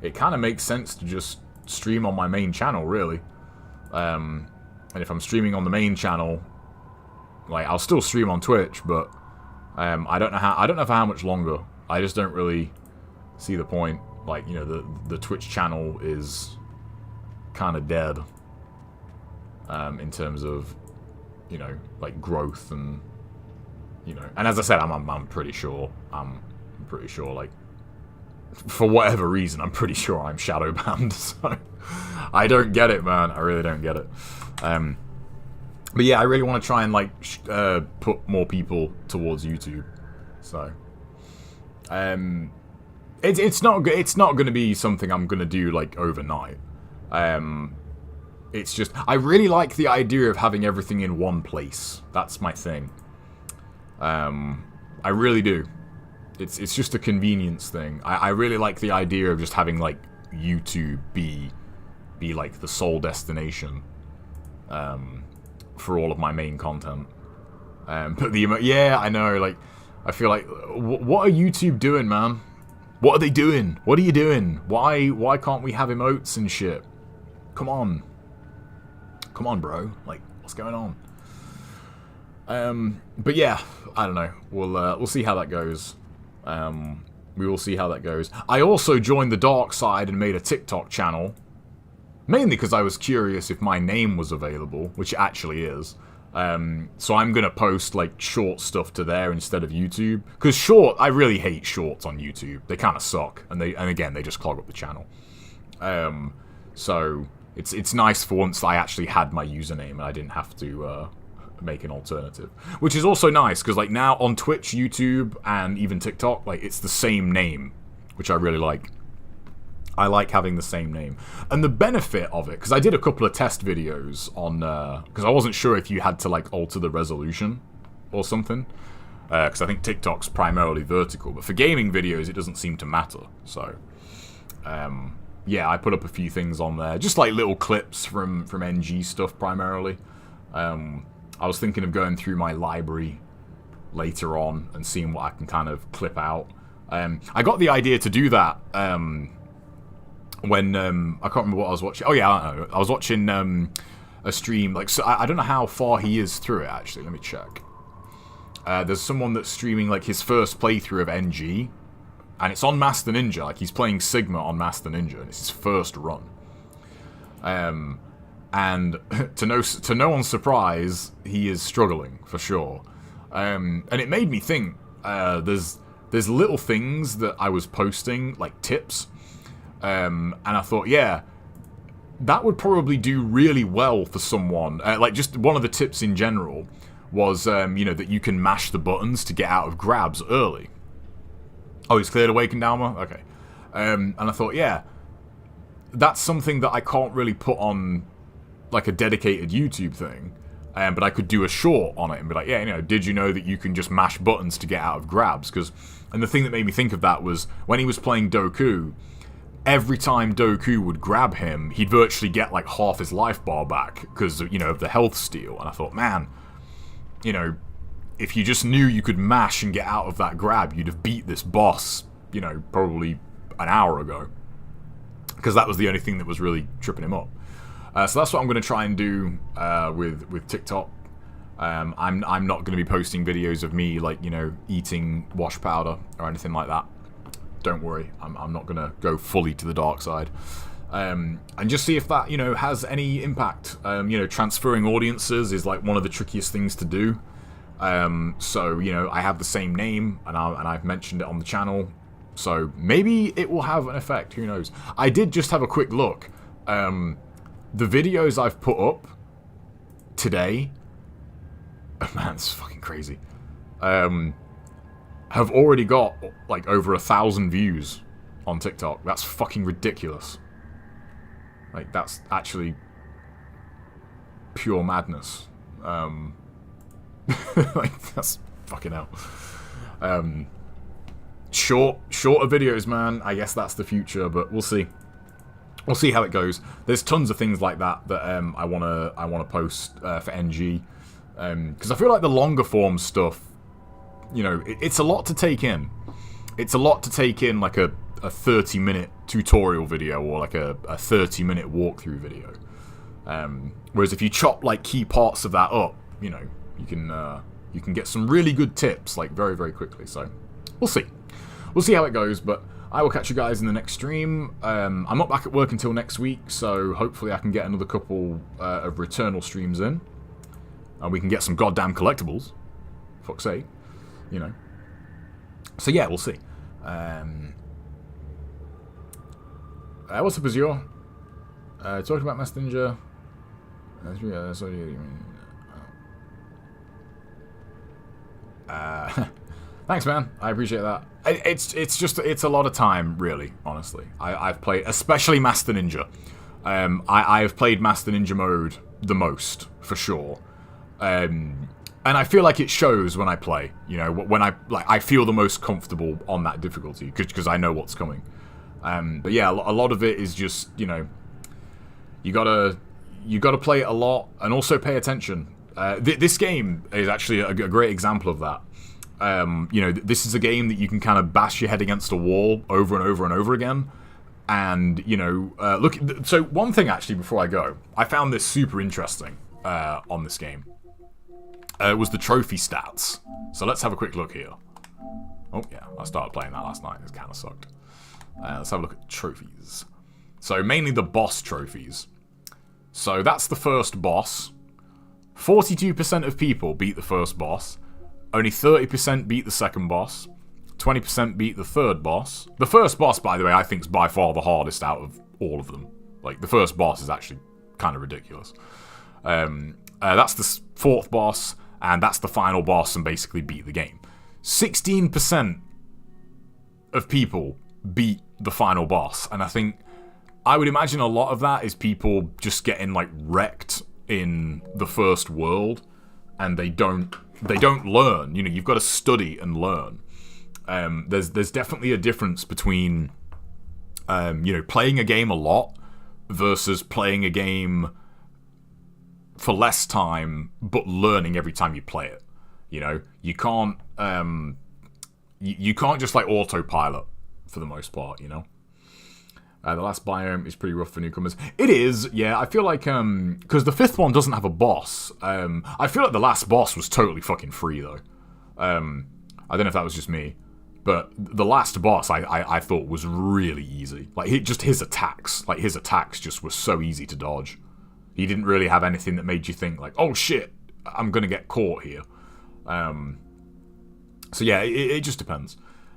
it kind of makes sense to just stream on my main channel, really. And if I'm streaming on the main channel, like, I'll still stream on Twitch, but I don't know for how much longer. I just don't really see the point. Like, you know, the Twitch channel is kind of dead in terms of, you know, like, growth and, you know. And as I said, I'm pretty sure, like, for whatever reason, I'm pretty sure I'm shadow banned. So I don't get it, man. I really don't get it. But yeah, I really want to try and, like, put more people towards YouTube. So it's not going to be something I'm going to do, like, overnight. It's just, I really like the idea of having everything in one place. That's my thing. I really do. It's just a convenience thing. I really like the idea of just having, like, YouTube be like the sole destination for all of my main content. But yeah, I know, like, I feel like, what are YouTube doing, man? What are they doing? What are you doing? Why can't we have emotes and shit? Come on. Come on, bro. Like, what's going on? But yeah, I don't know. We'll see how that goes. We will see how that goes. I also joined the dark side and made a TikTok channel. Mainly because I was curious if my name was available, which it actually is. So I'm gonna post, like, short stuff to there instead of YouTube. Because I really hate shorts on YouTube. They kind of suck. And again, they just clog up the channel. So it's nice for once I actually had my username and I didn't have to make an alternative, which is also nice because, like, now on Twitch, YouTube, and even TikTok, like, it's the same name, which I really like. I like having the same name. And the benefit of it, because I did a couple of test videos on, because I wasn't sure if you had to, like, alter the resolution or something, because I think TikTok's primarily vertical, but for gaming videos it doesn't seem to matter. So yeah, I put up a few things on there, just like little clips from NG stuff primarily. I was thinking of going through my library later on and seeing what I can kind of clip out. I got the idea to do that when I can't remember what I was watching. Oh yeah, I was watching a stream. Like, so I don't know how far he is through it, actually. Let me check. There's someone that's streaming, like, his first playthrough of NG, and it's on Master Ninja. Like, he's playing Sigma on Master Ninja, and it's his first run. And to no one's surprise, he is struggling, for sure. And it made me think, there's little things that I was posting, like tips, and I thought, yeah, that would probably do really well for someone. Like, just one of the tips in general was, you know, that you can mash the buttons to get out of grabs early. Oh, he's cleared Awakened Alma? Okay. And I thought, yeah, that's something that I can't really put on, like, a dedicated YouTube thing, but I could do a short on it and be like, yeah, you know, did you know that you can just mash buttons to get out of grabs? And the thing that made me think of that was when he was playing Doku, every time Doku would grab him, he'd virtually get, like, half his life bar back because, you know, of the health steal. And I thought, man, you know, if you just knew you could mash and get out of that grab, you'd have beat this boss, you know, probably an hour ago. Because that was the only thing that was really tripping him up. So that's what I'm going to try and do with TikTok. I'm not going to be posting videos of me, like, you know, eating wash powder or anything like that. Don't worry, I'm not going to go fully to the dark side. And just see if that, you know, has any impact. You know, transferring audiences is, like, one of the trickiest things to do. So, you know, I have the same name, and I've mentioned it on the channel. So maybe it will have an effect, who knows. I did just have a quick look. The videos I've put up today, oh man, it's fucking crazy, have already got like over 1,000 views on TikTok. That's fucking ridiculous. Like, that's actually pure madness. Like, that's fucking hell. Shorter videos, man. I guess that's the future, but we'll see. We'll see how it goes. There's tons of things like that that I wanna post for NG, because I feel like the longer form stuff, you know, it's a lot to take in. It's a lot to take in, like a 30-minute tutorial video or like a 30-minute walkthrough video. Whereas if you chop like key parts of that up, you know, you can get some really good tips like very, very quickly. So we'll see. We'll see how it goes, but I will catch you guys in the next stream. I'm not back at work until next week, so hopefully I can get another couple of Returnal streams in. And we can get some goddamn collectibles. Fuck's sake. You know. So yeah, we'll see. What's up, Azure? Talking about Master Ninja. Thanks, man. I appreciate that. It's a lot of time, really. Honestly, I've played, especially Master Ninja. I have played Master Ninja mode the most, for sure. And I feel like it shows when I play. You know, when I feel the most comfortable on that difficulty because I know what's coming. But yeah, a lot of it is just, you know, you gotta play it a lot and also pay attention. This game is actually a great example of that. You know, this is a game that you can kind of bash your head against a wall over and over and over again. And, you know, look, so one thing actually before I go, I found this super interesting on this game. Was the trophy stats. So let's have a quick look here. Oh yeah, I started playing that last night. It kind of sucked. Let's have a look at trophies. So mainly the boss trophies. So that's the first boss. 42% of people beat the first boss. Only 30% beat the second boss. 20% beat the third boss. The first boss, by the way, I think is by far the hardest out of all of them. Like, the first boss is actually kind of ridiculous. That's the fourth boss, and that's the final boss, and basically beat the game. 16% of people beat the final boss, and I would imagine a lot of that is people just getting, like, wrecked in the first world, and they don't learn. You know, you've got to study and learn. There's definitely a difference between, you know, playing a game a lot versus playing a game for less time but learning every time you play it. You know, you can't you can't just like autopilot for the most part. You know. The last biome is pretty rough for newcomers. It is, yeah. I feel like, because the fifth one doesn't have a boss. I feel like the last boss was totally fucking free, though. I don't know if that was just me. But the last boss, I thought was really easy. Like, his attacks. Like, his attacks just were so easy to dodge. He didn't really have anything that made you think, like, oh shit, I'm gonna get caught here. So yeah, it just depends.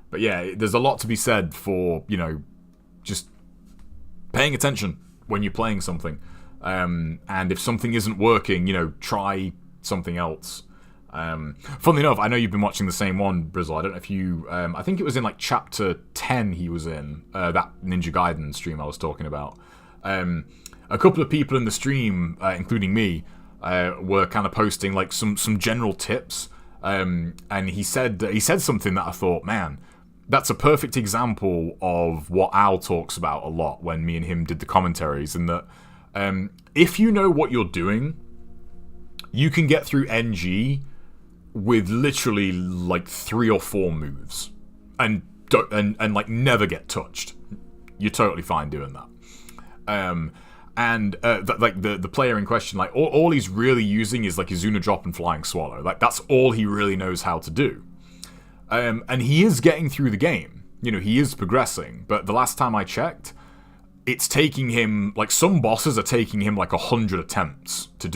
But yeah, there's a lot to be said for, you know, just paying attention when you're playing something, and if something isn't working, you know, try something else. Funnily enough, I know you've been watching the same one, Brizzle. I don't know if you, I think it was in like chapter 10 he was in, that Ninja Gaiden stream I was talking about. A couple of people in the stream, including me, were kind of posting like some general tips, and he said something that I thought, man, that's a perfect example of what Al talks about a lot when me and him did the commentaries, and that if you know what you're doing, you can get through NG with literally like 3 or 4 moves, and like never get touched. You're totally fine doing that. Like the player in question, like all he's really using is like Izuna Drop and Flying Swallow. Like that's all he really knows how to do. And he is getting through the game. You know, he is progressing. But the last time I checked, it's taking him, like, some bosses are taking him, like, 100 attempts to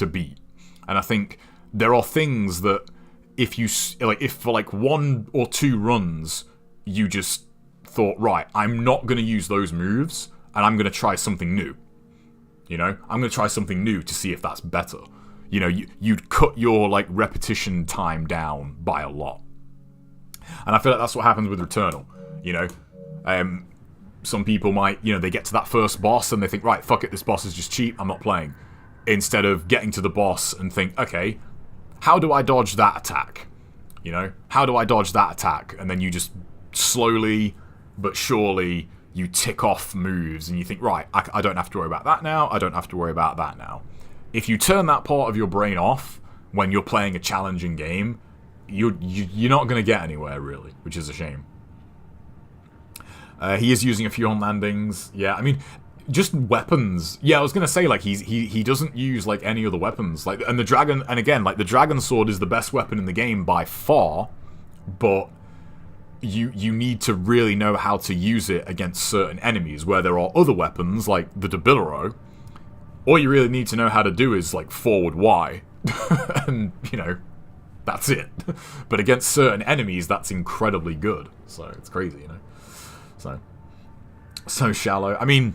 beat. And I think there are things that if for, like, 1 or 2 runs, you just thought, right, I'm not going to use those moves, and I'm going to try something new. You know, I'm going to try something new to see if that's better. You know, you'd cut your, like, repetition time down by a lot. And I feel like that's what happens with Returnal, you know. Some people might, you know, they get to that first boss and they think, right, fuck it, this boss is just cheap, I'm not playing. Instead of getting to the boss and think, okay, how do I dodge that attack? You know, how do I dodge that attack? And then you just slowly but surely you tick off moves and you think, right, I don't have to worry about that now, I don't have to worry about that now. If you turn that part of your brain off when you're playing a challenging game, you're not going to get anywhere, really, which is a shame. He is using a few on landings. Yeah, I mean, just weapons. Yeah, I was going to say, like, he doesn't use, like, any other weapons. Like, and the dragon, and again, like, the dragon sword is the best weapon in the game by far, but you need to really know how to use it against certain enemies, where there are other weapons, like the Debilero. All you really need to know how to do is, like, forward Y. And, you know, that's it. But against certain enemies, that's incredibly good. So, it's crazy, you know. So shallow. I mean,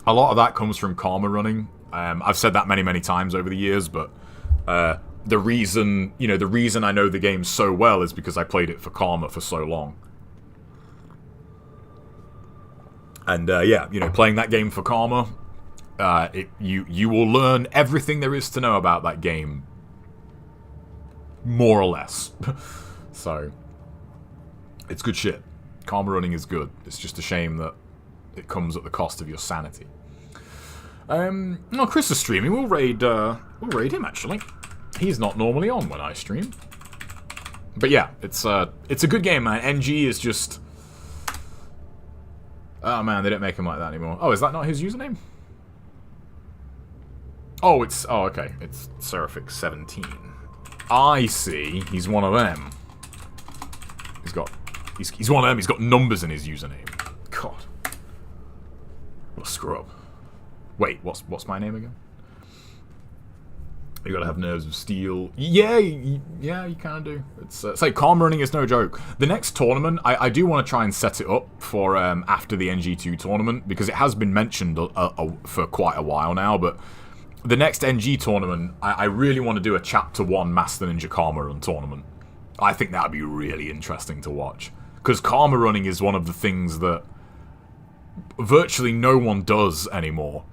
a lot of that comes from karma running. I've said that many times over the years, but the reason I know the game so well is because I played it for karma for so long. And yeah, you know, playing that game for karma, you will learn everything there is to know about that game, more or less. So it's good shit. Karma running is good. It's just a shame that it comes at the cost of your sanity. Chris is streaming. We'll raid him, actually. He's not normally on when I stream. But yeah, it's a good game, man. NG is just... Oh man, they don't make him like that anymore. Oh, is that not his username? Oh, okay. It's Seraphic17. I see. He's one of them. He's one of them. He's got numbers in his username. God. What a screw up. Wait, what's my name again? You gotta have nerves of steel. Yeah, you kind of do. It's like karma running is no joke. The next tournament, I do want to try and set it up for after the NG2 tournament, because it has been mentioned for quite a while now, but the next NG tournament, I really want to do a Chapter 1 Master Ninja Karma Run tournament. I think that would be really interesting to watch. Because karma running is one of the things that virtually no one does anymore.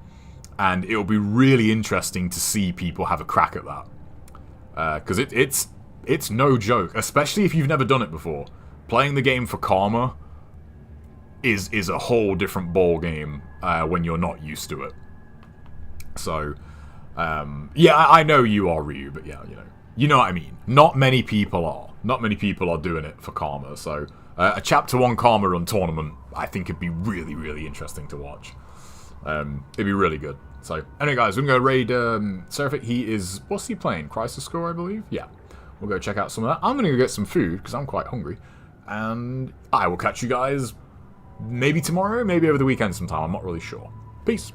And it'll be really interesting to see people have a crack at that. Because it's no joke, especially if you've never done it before. Playing the game for karma is a whole different ball game when you're not used to it. So, yeah, I know you are, Ryu, but yeah, you know what I mean. Not many people are. Not many people are doing it for karma, so a Chapter 1 Karma Run tournament, I think, would be really, really interesting to watch. It'd be really good. So, anyway, guys, we're going to raid Seraphic. He is... What's he playing? Crisis Score, I believe? Yeah. We'll go check out some of that. I'm going to go get some food, because I'm quite hungry. And I will catch you guys maybe tomorrow, maybe over the weekend sometime. I'm not really sure. Peace.